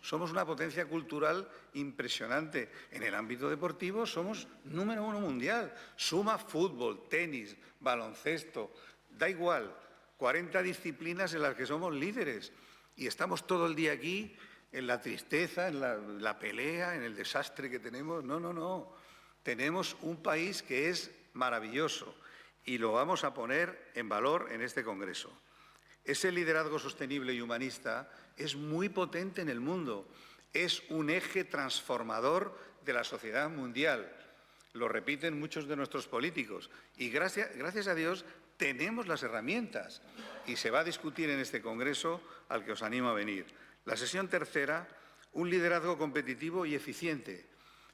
somos una potencia cultural impresionante. En el ámbito deportivo somos número 1 mundial. Suma fútbol, tenis, baloncesto, da igual, 40 disciplinas en las que somos líderes. Y estamos todo el día aquí en la tristeza, en la pelea, en el desastre que tenemos. No, no, no. Tenemos un país que es maravilloso y lo vamos a poner en valor en este Congreso. Ese liderazgo sostenible y humanista es muy potente en el mundo. Es un eje transformador de la sociedad mundial. Lo repiten muchos de nuestros políticos. Y gracias a Dios tenemos las herramientas. Y se va a discutir en este Congreso al que os animo a venir. La sesión tercera, un liderazgo competitivo y eficiente.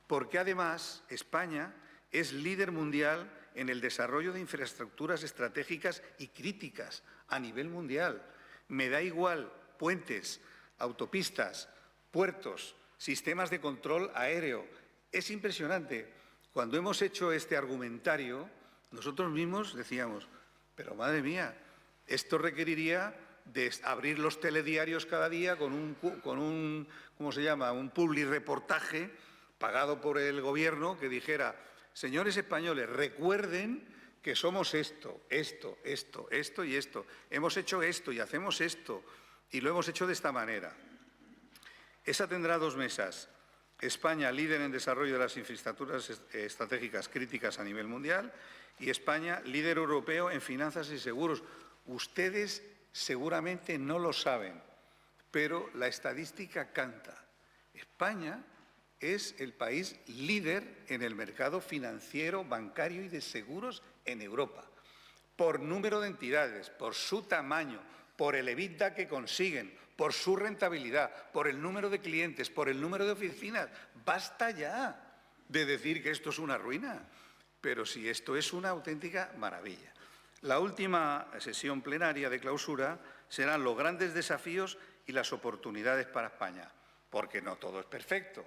Porque además España es líder mundial en el desarrollo de infraestructuras estratégicas y críticas a nivel mundial. Me da igual puentes, autopistas, puertos, sistemas de control aéreo. Es impresionante. Cuando hemos hecho este argumentario, nosotros mismos decíamos, pero madre mía, esto requeriría de abrir los telediarios cada día con un ¿cómo se llama?, un publireportaje pagado por el Gobierno que dijera, señores españoles, recuerden que somos esto y esto. Hemos hecho esto y hacemos esto y lo hemos hecho de esta manera. Esa tendrá dos mesas. España, líder en desarrollo de las infraestructuras estratégicas críticas a nivel mundial, y España, líder europeo en finanzas y seguros. Ustedes seguramente no lo saben, pero la estadística canta. España es el país líder en el mercado financiero, bancario y de seguros en Europa, por número de entidades, por su tamaño, por el EBITDA que consiguen, por su rentabilidad, por el número de clientes, por el número de oficinas. Basta ya de decir que esto es una ruina, pero si esto es una auténtica maravilla. La última sesión plenaria de clausura serán los grandes desafíos y las oportunidades para España, porque no todo es perfecto.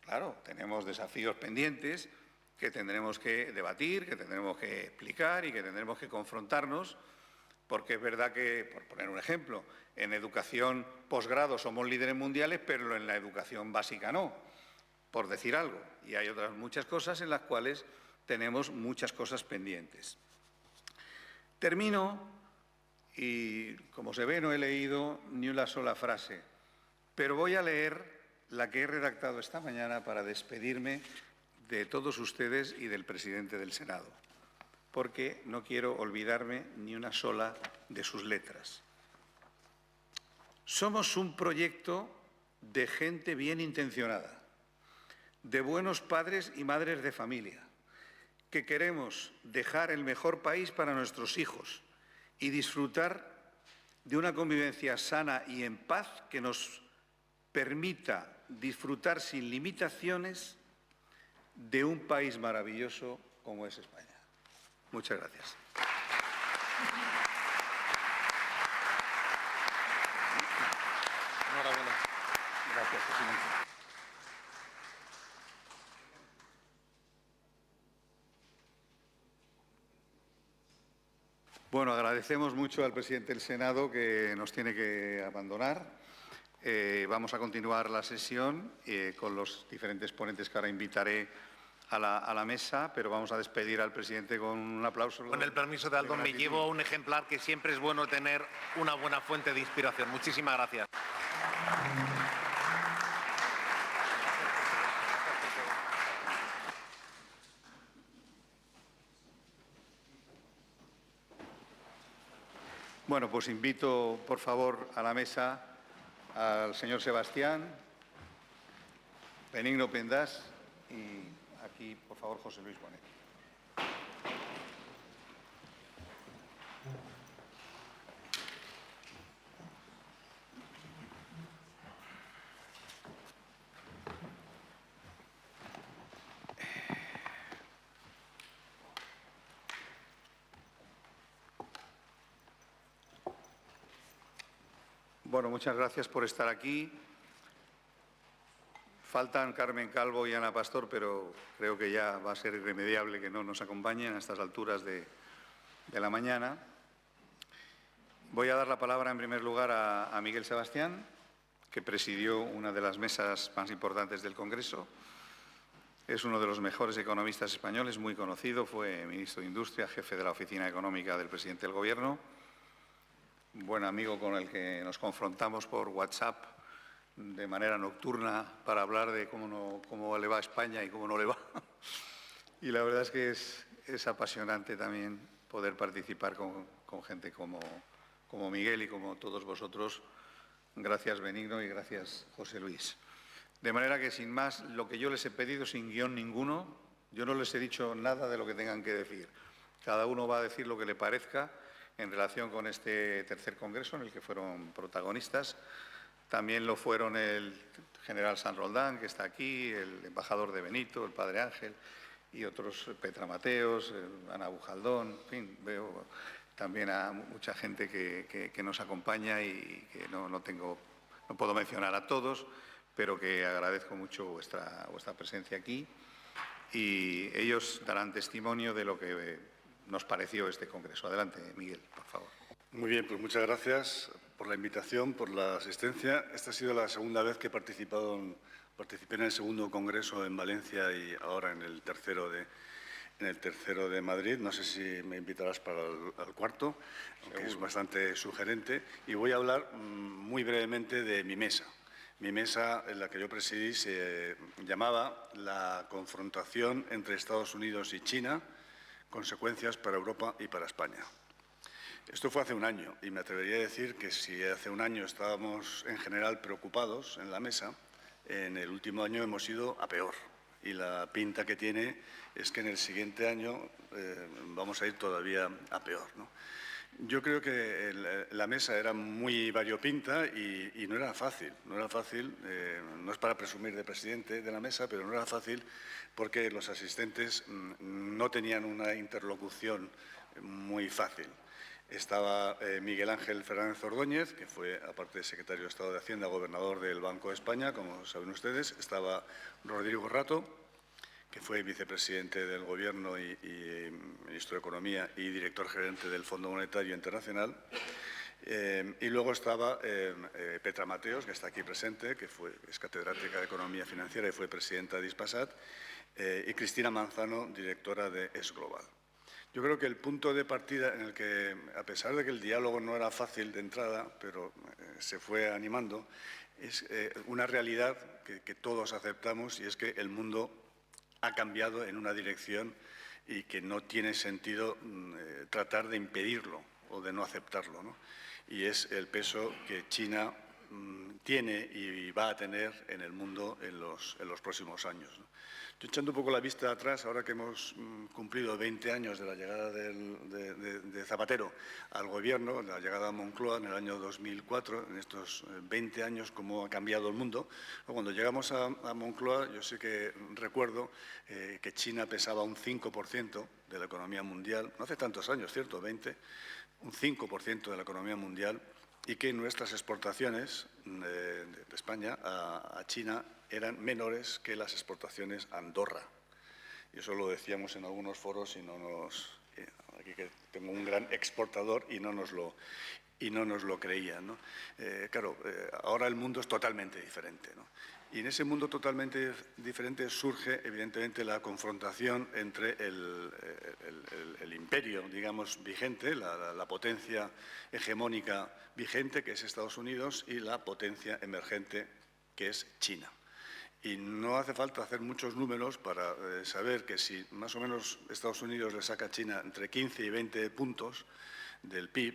Claro, tenemos desafíos pendientes que tendremos que debatir, que tendremos que explicar y que tendremos que confrontarnos, porque es verdad que, por poner un ejemplo, en educación posgrado somos líderes mundiales, pero en la educación básica no, por decir algo. Y hay otras muchas cosas en las cuales tenemos muchas cosas pendientes. Termino y, como se ve, no he leído ni una sola frase, pero voy a leer la que he redactado esta mañana para despedirme de todos ustedes y del presidente del Senado, porque no quiero olvidarme ni una sola de sus letras. Somos un proyecto de gente bien intencionada, de buenos padres y madres de familia, que queremos dejar el mejor país para nuestros hijos y disfrutar de una convivencia sana y en paz que nos permita disfrutar sin limitaciones de un país maravilloso como es España. Muchas gracias. Enhorabuena. Gracias, presidente. Bueno, agradecemos mucho al presidente del Senado que nos tiene que abandonar. Vamos a continuar la sesión con los diferentes ponentes que ahora invitaré a la mesa, pero vamos a despedir al presidente con un aplauso. Con el permiso de Aldo, me llevo un ejemplar, que siempre es bueno tener una buena fuente de inspiración. Muchísimas gracias. Bueno, pues invito, por favor, a la mesa al señor Sebastián, Benigno Pendas y aquí, por favor, José Luis Bonet. Bueno, muchas gracias por estar aquí. Faltan Carmen Calvo y Ana Pastor, pero creo que ya va a ser irremediable que no nos acompañen a estas alturas de la mañana. Voy a dar la palabra en primer lugar a Miguel Sebastián, que presidió una de las mesas más importantes del Congreso. Es uno de los mejores economistas españoles, muy conocido, fue ministro de Industria, jefe de la Oficina Económica del presidente del Gobierno, un buen amigo con el que nos confrontamos por WhatsApp de manera nocturna para hablar de cómo le va a España y cómo no le va. Y la verdad es que es apasionante también poder participar con gente como Miguel y como todos vosotros. Gracias, Benigno, y gracias, José Luis. De manera que, sin más, lo que yo les he pedido sin guión ninguno, yo no les he dicho nada de lo que tengan que decir. Cada uno va a decir lo que le parezca en relación con este tercer congreso en el que fueron protagonistas. También lo fueron el general San Roldán, que está aquí, el embajador de Benito, el padre Ángel y otros, Petra Mateos, Ana Bujaldón, en fin, veo también a mucha gente que nos acompaña y que no puedo mencionar a todos, pero que agradezco mucho vuestra presencia aquí y ellos darán testimonio de lo que nos pareció este congreso. Adelante, Miguel, por favor. Muy bien, pues muchas gracias por la invitación, por la asistencia. Esta ha sido la segunda vez que participé en el segundo congreso en Valencia y ahora en el tercero de Madrid. No sé si me invitarás para el cuarto, aunque es bastante sugerente. Y voy a hablar muy brevemente de mi mesa. Mi mesa, en la que yo presidí, se llamaba La confrontación entre Estados Unidos y China, consecuencias para Europa y para España. Esto fue hace un año y me atrevería a decir que si hace un año estábamos en general preocupados en la mesa, en el último año hemos ido a peor. Y la pinta que tiene es que en el siguiente año vamos a ir todavía a peor, ¿no? Yo creo que la mesa era muy variopinta y no era fácil. No es para presumir de presidente de la mesa, pero no era fácil porque los asistentes no tenían una interlocución muy fácil. Estaba Miguel Ángel Fernández Ordóñez, que fue, aparte de secretario de Estado de Hacienda, gobernador del Banco de España, como saben ustedes. Estaba Rodrigo Rato, que fue vicepresidente del Gobierno y ministro de Economía y director gerente del Fondo Monetario Internacional. Y luego estaba Petra Mateos, que está aquí presente, que es catedrática de Economía Financiera y fue presidenta de Ispasat, y Cristina Manzano, directora de Es Global. Yo creo que el punto de partida en el que, a pesar de que el diálogo no era fácil de entrada, pero se fue animando, es una realidad que todos aceptamos, y es que el mundo ha cambiado en una dirección y que no tiene sentido tratar de impedirlo o de no aceptarlo, ¿no? Y es el peso que China tiene y va a tener en el mundo en los próximos años, ¿no? Yo, echando un poco la vista atrás, ahora que hemos cumplido 20 años de la llegada de Zapatero al Gobierno, la llegada a Moncloa en el año 2004, en estos 20 años, cómo ha cambiado el mundo. Cuando llegamos a Moncloa, yo sí que recuerdo que China pesaba un 5% de la economía mundial, no hace tantos años, ¿cierto? 20, un 5% de la economía mundial, y que nuestras exportaciones de España a China eran menores que las exportaciones a Andorra. Y eso lo decíamos en algunos foros y aquí que tengo un gran exportador y no nos lo creían, ¿no? Claro, ahora el mundo es totalmente diferente, ¿no? Y en ese mundo totalmente diferente surge, evidentemente, la confrontación entre el imperio, digamos, vigente, la potencia hegemónica vigente, que es Estados Unidos, y la potencia emergente, que es China. Y no hace falta hacer muchos números para saber que si más o menos Estados Unidos le saca a China entre 15 y 20 puntos del PIB,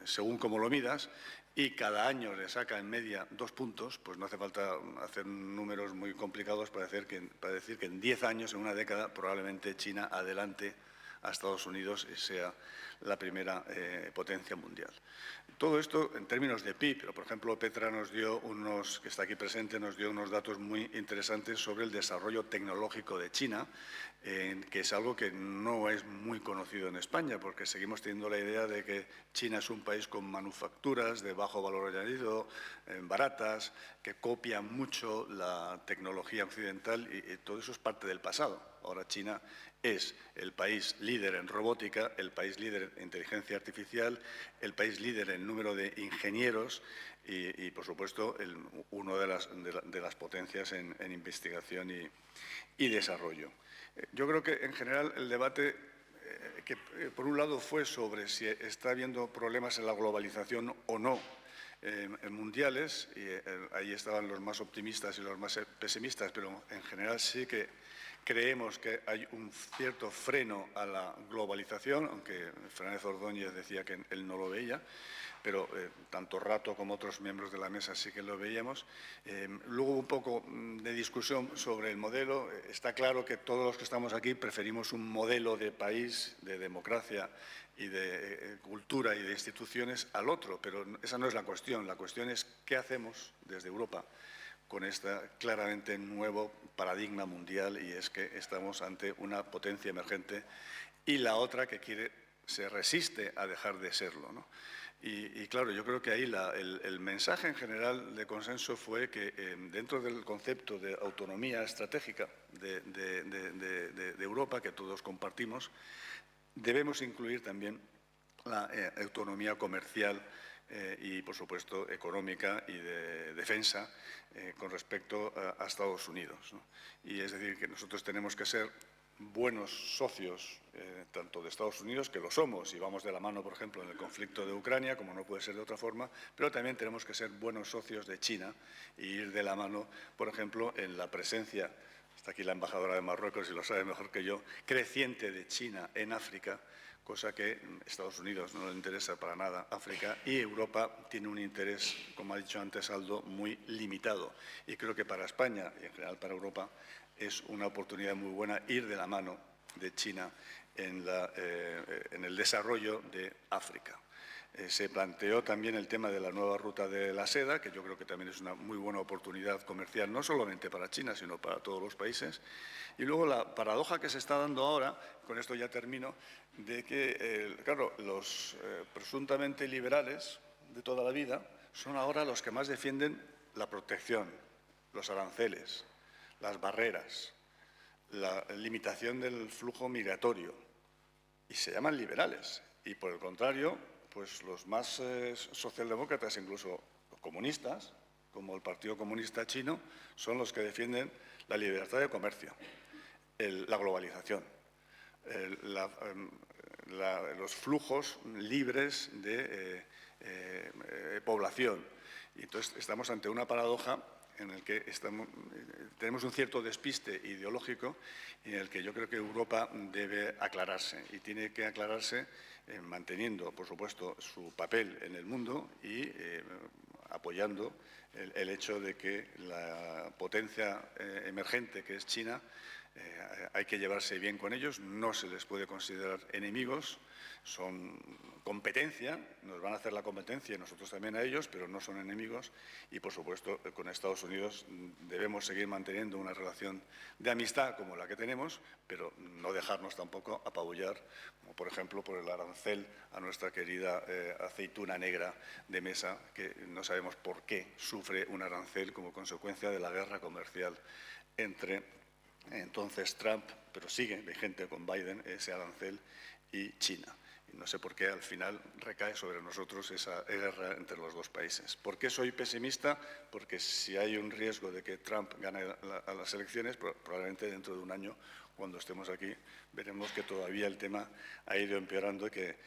según como lo midas, y cada año le saca en media 2 puntos, pues no hace falta hacer números muy complicados para decir que en 10 años, en una década, probablemente China adelante a Estados Unidos y sea la primera potencia mundial. Todo esto en términos de PIB, pero por ejemplo Petra que está aquí presente, nos dio unos datos muy interesantes sobre el desarrollo tecnológico de China, que es algo que no es muy conocido en España, porque seguimos teniendo la idea de que China es un país con manufacturas de bajo valor añadido, baratas, que copian mucho la tecnología occidental, y todo eso es parte del pasado. Ahora China es el país líder en robótica, el país líder en inteligencia artificial, el país líder en número de ingenieros y por supuesto, uno de las potencias en investigación y desarrollo. Yo creo que, en general, el debate, que por un lado fue sobre si está habiendo problemas en la globalización o no, mundiales, y ahí estaban los más optimistas y los más pesimistas, pero en general sí que creemos que hay un cierto freno a la globalización, aunque Fernández Ordóñez decía que él no lo veía, pero tanto Rato como otros miembros de la mesa sí que lo veíamos. Luego un poco de discusión sobre el modelo. Está claro que todos los que estamos aquí preferimos un modelo de país, de democracia y de cultura y de instituciones al otro, pero esa no es la cuestión. La cuestión es qué hacemos desde Europa con este claramente nuevo paradigma mundial, y es que estamos ante una potencia emergente y la otra que se resiste a dejar de serlo, ¿no? Y claro, yo creo que ahí el mensaje en general de consenso fue que dentro del concepto de autonomía estratégica de Europa, que todos compartimos, debemos incluir también la autonomía comercial y, por supuesto, económica y de defensa con respecto a Estados Unidos, ¿no? Y es decir, que nosotros tenemos que ser buenos socios, tanto de Estados Unidos, que lo somos, y vamos de la mano, por ejemplo, en el conflicto de Ucrania, como no puede ser de otra forma, pero también tenemos que ser buenos socios de China e ir de la mano, por ejemplo, en la presencia, está aquí la embajadora de Marruecos y lo sabe mejor que yo, creciente de China en África, cosa que a Estados Unidos no le interesa para nada África, y Europa tiene un interés, como ha dicho antes Aldo, muy limitado. Y creo que para España y en general para Europa es una oportunidad muy buena ir de la mano de China en el desarrollo de África. Se planteó también el tema de la nueva ruta de la seda, que yo creo que también es una muy buena oportunidad comercial, no solamente para China, sino para todos los países. Y luego la paradoja que se está dando ahora, con esto ya termino, de que, claro, los presuntamente liberales de toda la vida son ahora los que más defienden la protección, los aranceles, las barreras, la limitación del flujo migratorio, y se llaman liberales. Y por el contrario, pues los más socialdemócratas, incluso los comunistas, como el Partido Comunista Chino, son los que defienden la libertad de comercio, la globalización, los flujos libres de población. Y entonces estamos ante una paradoja en el que tenemos un cierto despiste ideológico, en el que yo creo que Europa debe aclararse, y tiene que aclararse manteniendo, por supuesto, su papel en el mundo y apoyando el hecho de que la potencia emergente que es China, hay que llevarse bien con ellos, no se les puede considerar enemigos, son competencia, nos van a hacer la competencia y nosotros también a ellos, pero no son enemigos. Y, por supuesto, con Estados Unidos debemos seguir manteniendo una relación de amistad como la que tenemos, pero no dejarnos tampoco apabullar, como por ejemplo por el arancel a nuestra querida aceituna negra de mesa, que no sabemos por qué sufre un arancel como consecuencia de la guerra comercial entre entonces Trump, pero sigue vigente con Biden, ese arancel, y China. Y no sé por qué al final recae sobre nosotros esa guerra entre los dos países. ¿Por qué soy pesimista? Porque si hay un riesgo de que Trump gane a las elecciones, probablemente dentro de un año, cuando estemos aquí, veremos que todavía el tema ha ido empeorando y que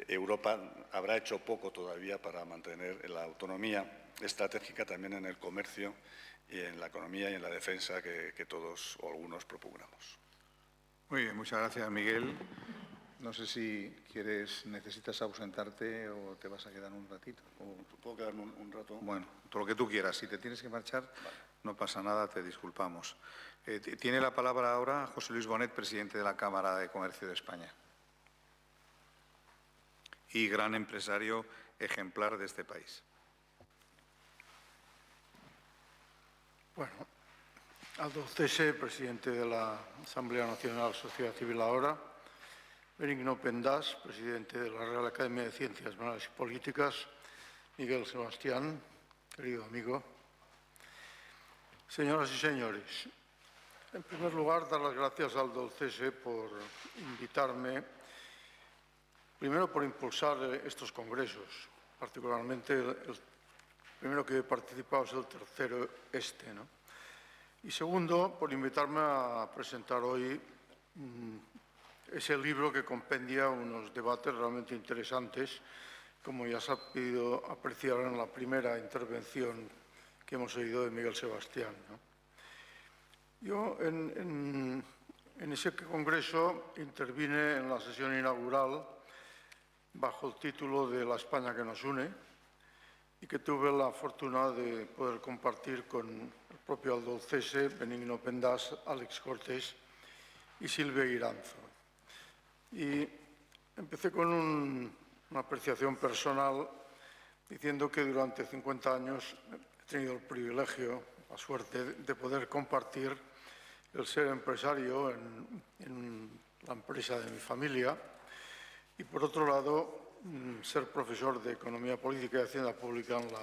Europa habrá hecho poco todavía para mantener la autonomía estratégica también en el comercio y en la economía y en la defensa que todos o algunos propugnamos. Muy bien, muchas gracias, Miguel. No sé si necesitas ausentarte o te vas a quedar un ratito. ¿Puedo quedarme un rato? Bueno, todo lo que tú quieras. Si te tienes que marchar, vale, no pasa nada, te disculpamos. Tiene la palabra ahora José Luis Bonet, presidente de la Cámara de Comercio de España. Y gran empresario ejemplar de este país. Bueno, Aldo Cese, presidente de la Asamblea Nacional Sociedad Civil ahora, Benigno Pendas, presidente de la Real Academia de Ciencias Morales y Políticas, Miguel Sebastián, querido amigo. Señoras y señores, en primer lugar, dar las gracias a Aldo Cese por invitarme, primero por impulsar estos congresos, particularmente el primero que he participado es el tercero ¿no? Y segundo, por invitarme a presentar hoy ese libro que compendia unos debates realmente interesantes como ya se ha podido apreciar en la primera intervención que hemos oído de Miguel Sebastián, ¿no? Yo en ese congreso intervine en la sesión inaugural bajo el título de La España que nos une y que tuve la fortuna de poder compartir con el propio Aldo Cese, Benigno Pendas, Alex Cortés y Silvia Iranzo. Y empecé con una apreciación personal diciendo que durante 50 años he tenido el privilegio, la suerte de poder compartir el ser empresario en la empresa de mi familia y, por otro lado, ser profesor de Economía Política y Hacienda Pública en la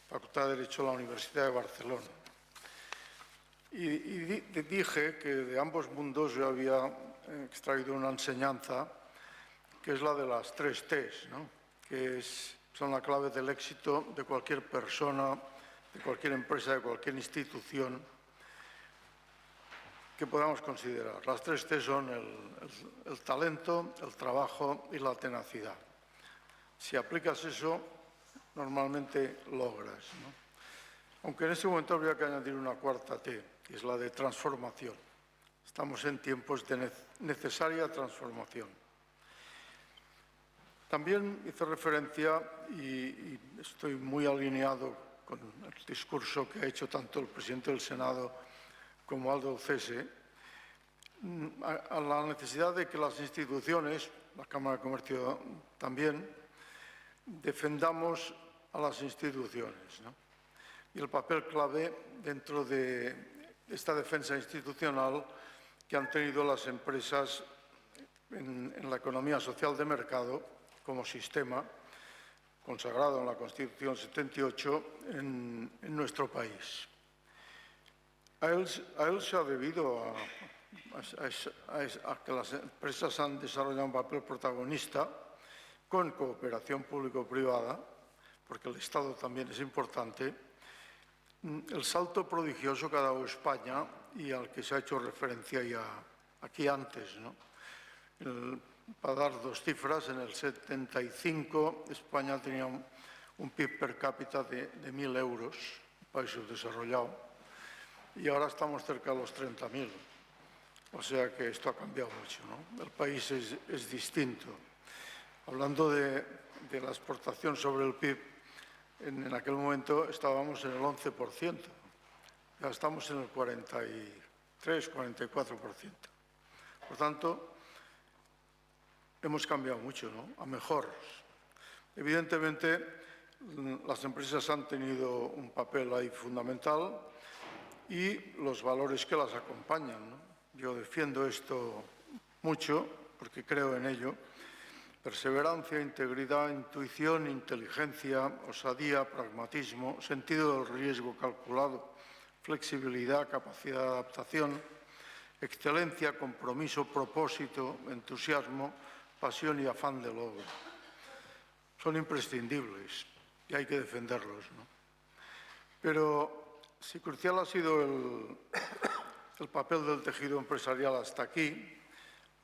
Facultad de Derecho de la Universidad de Barcelona. Y dije que de ambos mundos yo había extraído una enseñanza que es la de las 3 Ts, ¿no? Que son la clave del éxito de cualquier persona, de cualquier empresa, de cualquier institución que podamos considerar. Las 3 T son el talento, el trabajo y la tenacidad. Si aplicas eso, normalmente logras, ¿no? Aunque en este momento habría que añadir una 4ª T, que es la de transformación. Estamos en tiempos de necesaria transformación. También hice referencia, y estoy muy alineado con el discurso que ha hecho tanto el presidente del Senado como Aldo Cese, a la necesidad de que las instituciones, la Cámara de Comercio también, defendamos a las instituciones, ¿no? Y el papel clave dentro de esta defensa institucional que han tenido las empresas en la economía social de mercado como sistema consagrado en la Constitución 78 en nuestro país. A él se ha debido a que las empresas han desarrollado un papel protagonista con cooperación público-privada, porque el Estado también es importante, el salto prodigioso que ha dado España y al que se ha hecho referencia ya aquí antes, ¿no? Para dar 2 cifras, en el 75 España tenía un PIB per cápita de 1.000 euros, un país subdesarrollado, y ahora estamos cerca de los 30.000. O sea que esto ha cambiado mucho, ¿no? El país es distinto. Hablando de la exportación sobre el PIB, en aquel momento estábamos en el 11%, ya estamos en el 43, 44%. Por tanto, hemos cambiado mucho, ¿no? A mejor. Evidentemente, las empresas han tenido un papel ahí fundamental y los valores que las acompañan, ¿no? Yo defiendo esto mucho porque creo en ello. Perseverancia, integridad, intuición, inteligencia, osadía, pragmatismo, sentido del riesgo calculado, flexibilidad, capacidad de adaptación, excelencia, compromiso, propósito, entusiasmo, pasión y afán de logro. Son imprescindibles y hay que defenderlos, ¿no? Pero si crucial ha sido el papel del tejido empresarial hasta aquí,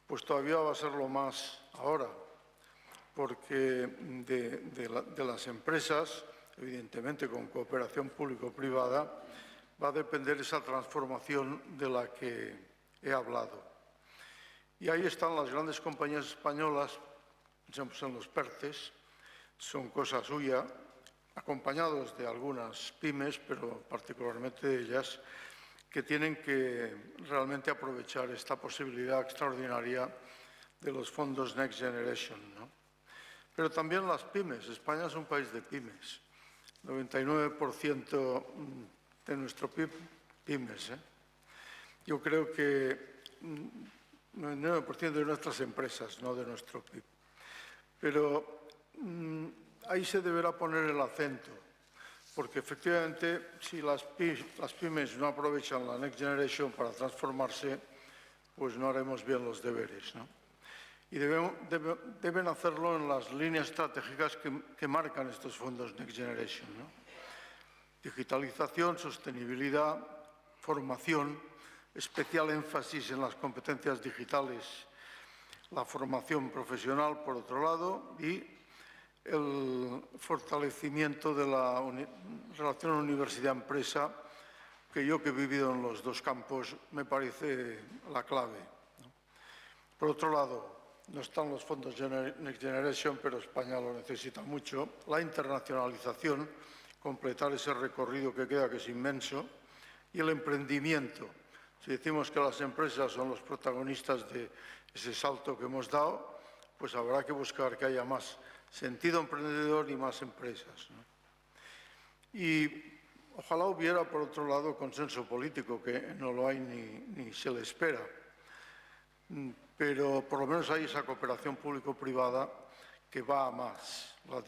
pues todavía va a serlo más ahora, porque de las empresas, evidentemente con cooperación público-privada, va a depender esa transformación de la que he hablado. Y ahí están las grandes compañías españolas, pensemos en los PERTEs, son cosa suya, acompañados de algunas pymes, pero particularmente de ellas, que tienen que realmente aprovechar esta posibilidad extraordinaria de los fondos Next Generation, ¿no? Pero también las pymes. España es un país de pymes. 99% de nuestro PIB, pymes, ¿eh? Yo creo que 99% de nuestras empresas, no de nuestro PIB. Pero ahí se deberá poner el acento, porque efectivamente si las pymes no aprovechan la Next Generation para transformarse, pues no haremos bien los deberes, ¿no? Y deben hacerlo en las líneas estratégicas que marcan estos fondos Next Generation, ¿no? Digitalización, sostenibilidad, formación, especial énfasis en las competencias digitales, la formación profesional, por otro lado, y el fortalecimiento de la relación universidad-empresa, que yo que he vivido en los dos campos me parece la clave, ¿no? Por otro lado, no están los fondos Next Generation, pero España lo necesita mucho. La internacionalización, completar ese recorrido que queda, que es inmenso, y el emprendimiento. Si decimos que las empresas son los protagonistas de ese salto que hemos dado, pues habrá que buscar que haya más sentido emprendedor y más empresas, ¿no? Y ojalá hubiera, por otro lado, consenso político, que no lo hay ni se le espera. Pero por lo menos hay esa cooperación público-privada que va a más, lo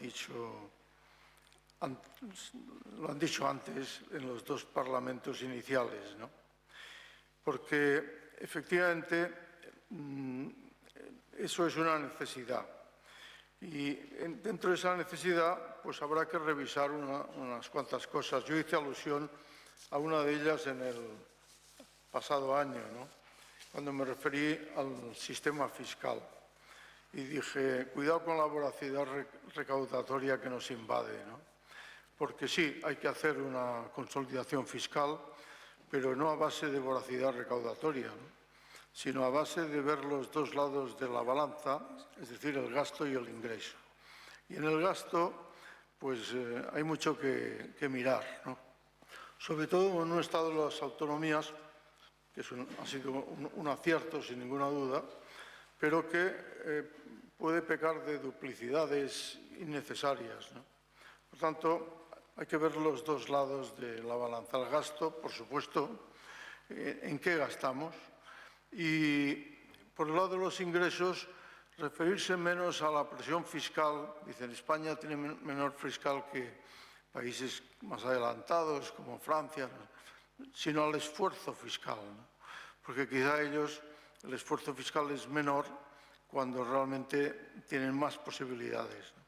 han dicho antes en los dos parlamentos iniciales, ¿no? Porque efectivamente eso es una necesidad. Y dentro de esa necesidad pues habrá que revisar unas cuantas cosas. Yo hice alusión a una de ellas en el pasado año, ¿no?, cuando me referí al sistema fiscal y dije, cuidado con la voracidad recaudatoria que nos invade, ¿no? Porque sí, hay que hacer una consolidación fiscal, pero no a base de voracidad recaudatoria, ¿no?, sino a base de ver los dos lados de la balanza, es decir, el gasto y el ingreso. Y en el gasto, pues hay mucho que mirar, ¿no? Sobre todo en un estado de las autonomías, que ha sido un acierto sin ninguna duda, pero que puede pecar de duplicidades innecesarias, ¿no? Por tanto, hay que ver los dos lados de la balanza. El gasto, por supuesto, en qué gastamos, y por el lado de los ingresos, referirse menos a la presión fiscal. Dicen, España tiene menor fiscal que países más adelantados como Francia, ¿no?, sino al esfuerzo fiscal, ¿no?, porque quizá ellos, el esfuerzo fiscal es menor cuando realmente tienen más posibilidades, ¿no?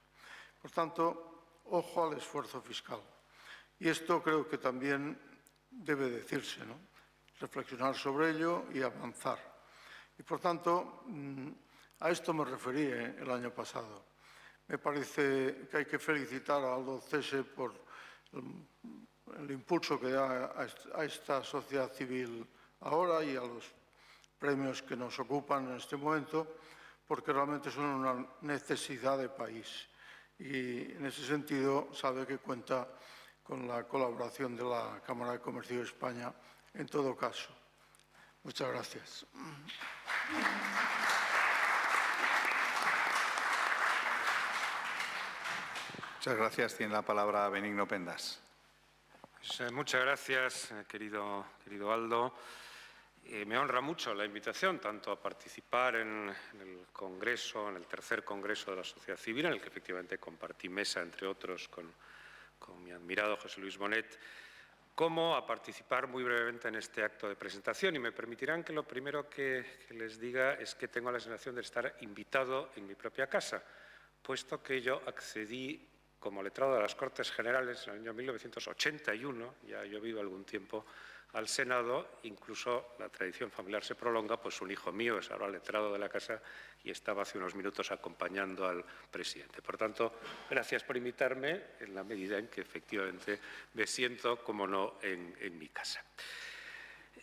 Por tanto, ojo al esfuerzo fiscal. Y esto creo que también debe decirse, ¿no?, reflexionar sobre ello y avanzar. Y por tanto, a esto me referí el año pasado. Me parece que hay que felicitar a Aldo Cese por el impulso que da a esta sociedad civil ahora y a los premios que nos ocupan en este momento, porque realmente son una necesidad de país. Y en ese sentido sabe que cuenta con la colaboración de la Cámara de Comercio de España en todo caso. Muchas gracias. Muchas gracias. Tiene la palabra Benigno Pendas. Pues, muchas gracias, querido Aldo. Me honra mucho la invitación tanto a participar en el Congreso, en el tercer Congreso de la Sociedad Civil, en el que efectivamente compartí mesa, entre otros, con mi admirado José Luis Bonet, como a participar muy brevemente en este acto de presentación. Y me permitirán que lo primero que les diga es que tengo la sensación de estar invitado en mi propia casa, puesto que yo accedí como letrado de las Cortes Generales en el año 1981, ya ha llovido algún tiempo, al Senado. Incluso la tradición familiar se prolonga, pues un hijo mío es ahora letrado de la casa y estaba hace unos minutos acompañando al presidente. Por tanto, gracias por invitarme en la medida en que efectivamente me siento, como no, en mi casa.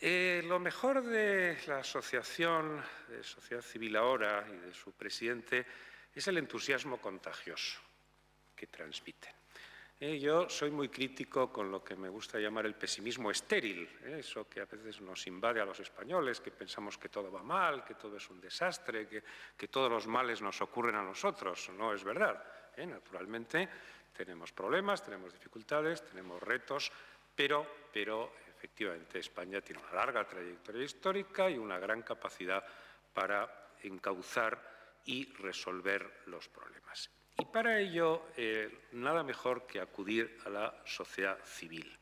Lo mejor de la asociación de Sociedad Civil ahora y de su presidente es el entusiasmo contagioso que transmiten. Yo soy muy crítico con lo que me gusta llamar el pesimismo estéril, eso que a veces nos invade a los españoles, que pensamos que todo va mal, que todo es un desastre, que todos los males nos ocurren a nosotros. No es verdad. Naturalmente tenemos problemas, tenemos dificultades, tenemos retos, pero efectivamente España tiene una larga trayectoria histórica y una gran capacidad para encauzar y resolver los problemas. Y para ello, nada mejor que acudir a la sociedad civil.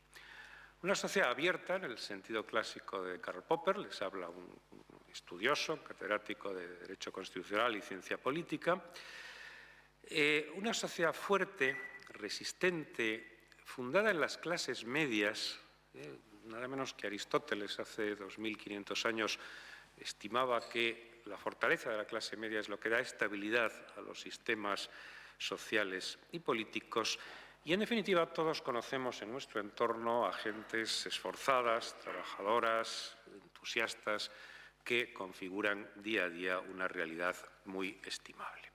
Una sociedad abierta, en el sentido clásico de Karl Popper, les habla un estudioso, catedrático de Derecho Constitucional y Ciencia Política. Una sociedad fuerte, resistente, fundada en las clases medias, nada menos que Aristóteles hace 2500 años estimaba que la fortaleza de la clase media es lo que da estabilidad a los sistemas sociales y políticos. Y, en definitiva, todos conocemos en nuestro entorno a gentes esforzadas, trabajadoras, entusiastas, que configuran día a día una realidad muy estimable.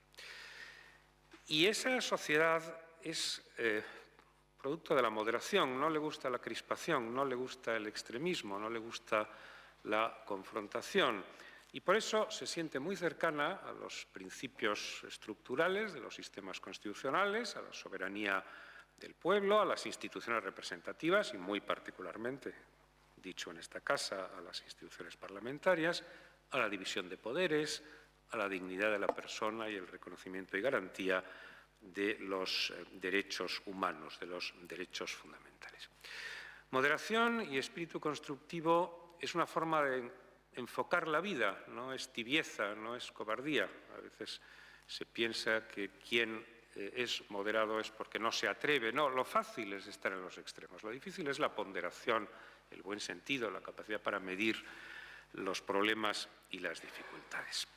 Y esa sociedad es producto de la moderación, no le gusta la crispación, no le gusta el extremismo, no le gusta la confrontación. Y por eso se siente muy cercana a los principios estructurales de los sistemas constitucionales, a la soberanía del pueblo, a las instituciones representativas y, muy particularmente, dicho en esta casa, a las instituciones parlamentarias, a la división de poderes, a la dignidad de la persona y el reconocimiento y garantía de los derechos humanos, de los derechos fundamentales. Moderación y espíritu constructivo es una forma de enfocar la vida, no es tibieza, no es cobardía. A veces se piensa que quien es moderado es porque no se atreve. No, lo fácil es estar en los extremos. Lo difícil es la ponderación, el buen sentido, la capacidad para medir los problemas y las dificultades.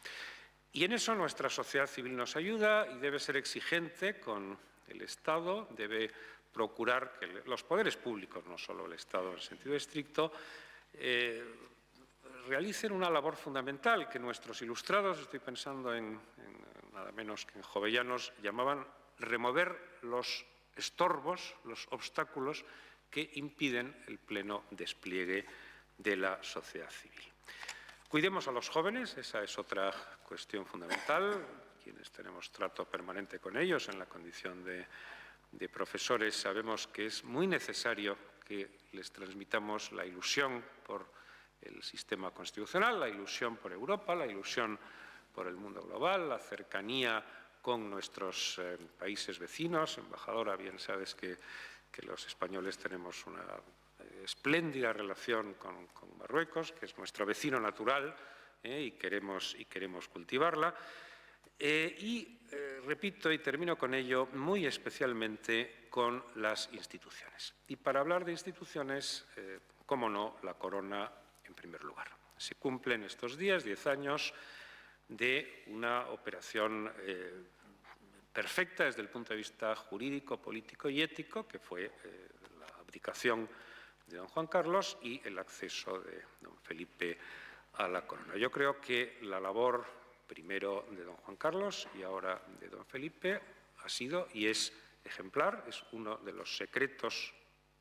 Y en eso nuestra sociedad civil nos ayuda y debe ser exigente con el Estado, debe procurar que los poderes públicos, no solo el Estado en sentido estricto, realicen una labor fundamental que nuestros ilustrados, estoy pensando en nada menos que en Jovellanos, llamaban remover los estorbos, los obstáculos que impiden el pleno despliegue de la sociedad civil. Cuidemos a los jóvenes, esa es otra cuestión fundamental. Quienes tenemos trato permanente con ellos en la condición de profesores sabemos que es muy necesario que les transmitamos la ilusión por el sistema constitucional, la ilusión por Europa, la ilusión por el mundo global, la cercanía con nuestros países vecinos. Embajadora, bien sabes que los españoles tenemos una espléndida relación con Marruecos, que es nuestro vecino natural, y queremos cultivarla. Repito, y termino con ello, muy especialmente con las instituciones. Y para hablar de instituciones, cómo no, la corona en primer lugar. Se cumplen estos días 10 años de una operación perfecta desde el punto de vista jurídico, político y ético, que fue la abdicación de don Juan Carlos y el acceso de don Felipe a la corona. Yo creo que la labor primero de don Juan Carlos y ahora de don Felipe ha sido y es ejemplar, es uno de los secretos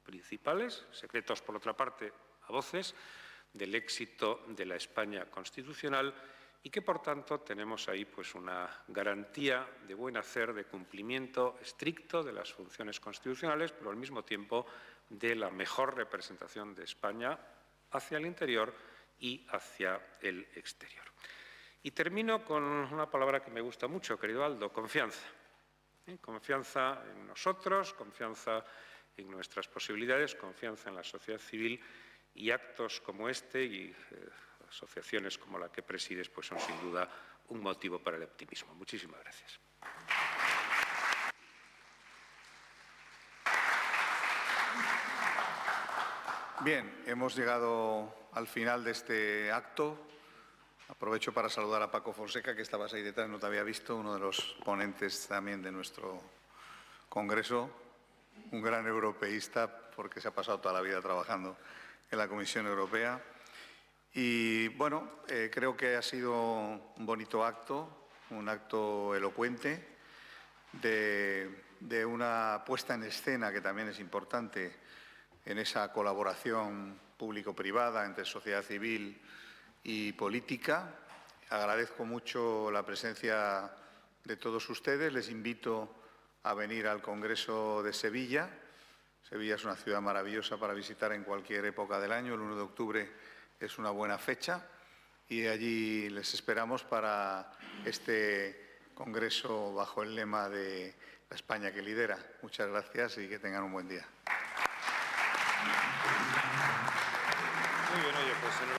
principales, secretos por otra parte a voces, del éxito de la España constitucional y que, por tanto, tenemos ahí pues una garantía de buen hacer, de cumplimiento estricto de las funciones constitucionales, pero al mismo tiempo de la mejor representación de España hacia el interior y hacia el exterior. Y termino con una palabra que me gusta mucho, querido Aldo, confianza. Confianza en nosotros, confianza en nuestras posibilidades, confianza en la sociedad civil, y actos como este y asociaciones como la que presides pues son sin duda un motivo para el optimismo. Muchísimas gracias. Bien, hemos llegado al final de este acto. Aprovecho para saludar a Paco Fonseca, que estabas ahí detrás, no te había visto, uno de los ponentes también de nuestro congreso, un gran europeísta porque se ha pasado toda la vida trabajando en la Comisión Europea. Y, bueno, creo que ha sido un bonito acto, un acto elocuente de una puesta en escena que también es importante en esa colaboración público-privada entre sociedad civil y política. Agradezco mucho la presencia de todos ustedes. Les invito a venir al Congreso de Sevilla. Sevilla es una ciudad maravillosa para visitar en cualquier época del año. El 1 de octubre es una buena fecha y allí les esperamos para este congreso bajo el lema de la España que lidera. Muchas gracias y que tengan un buen día. Muy bien, oye, pues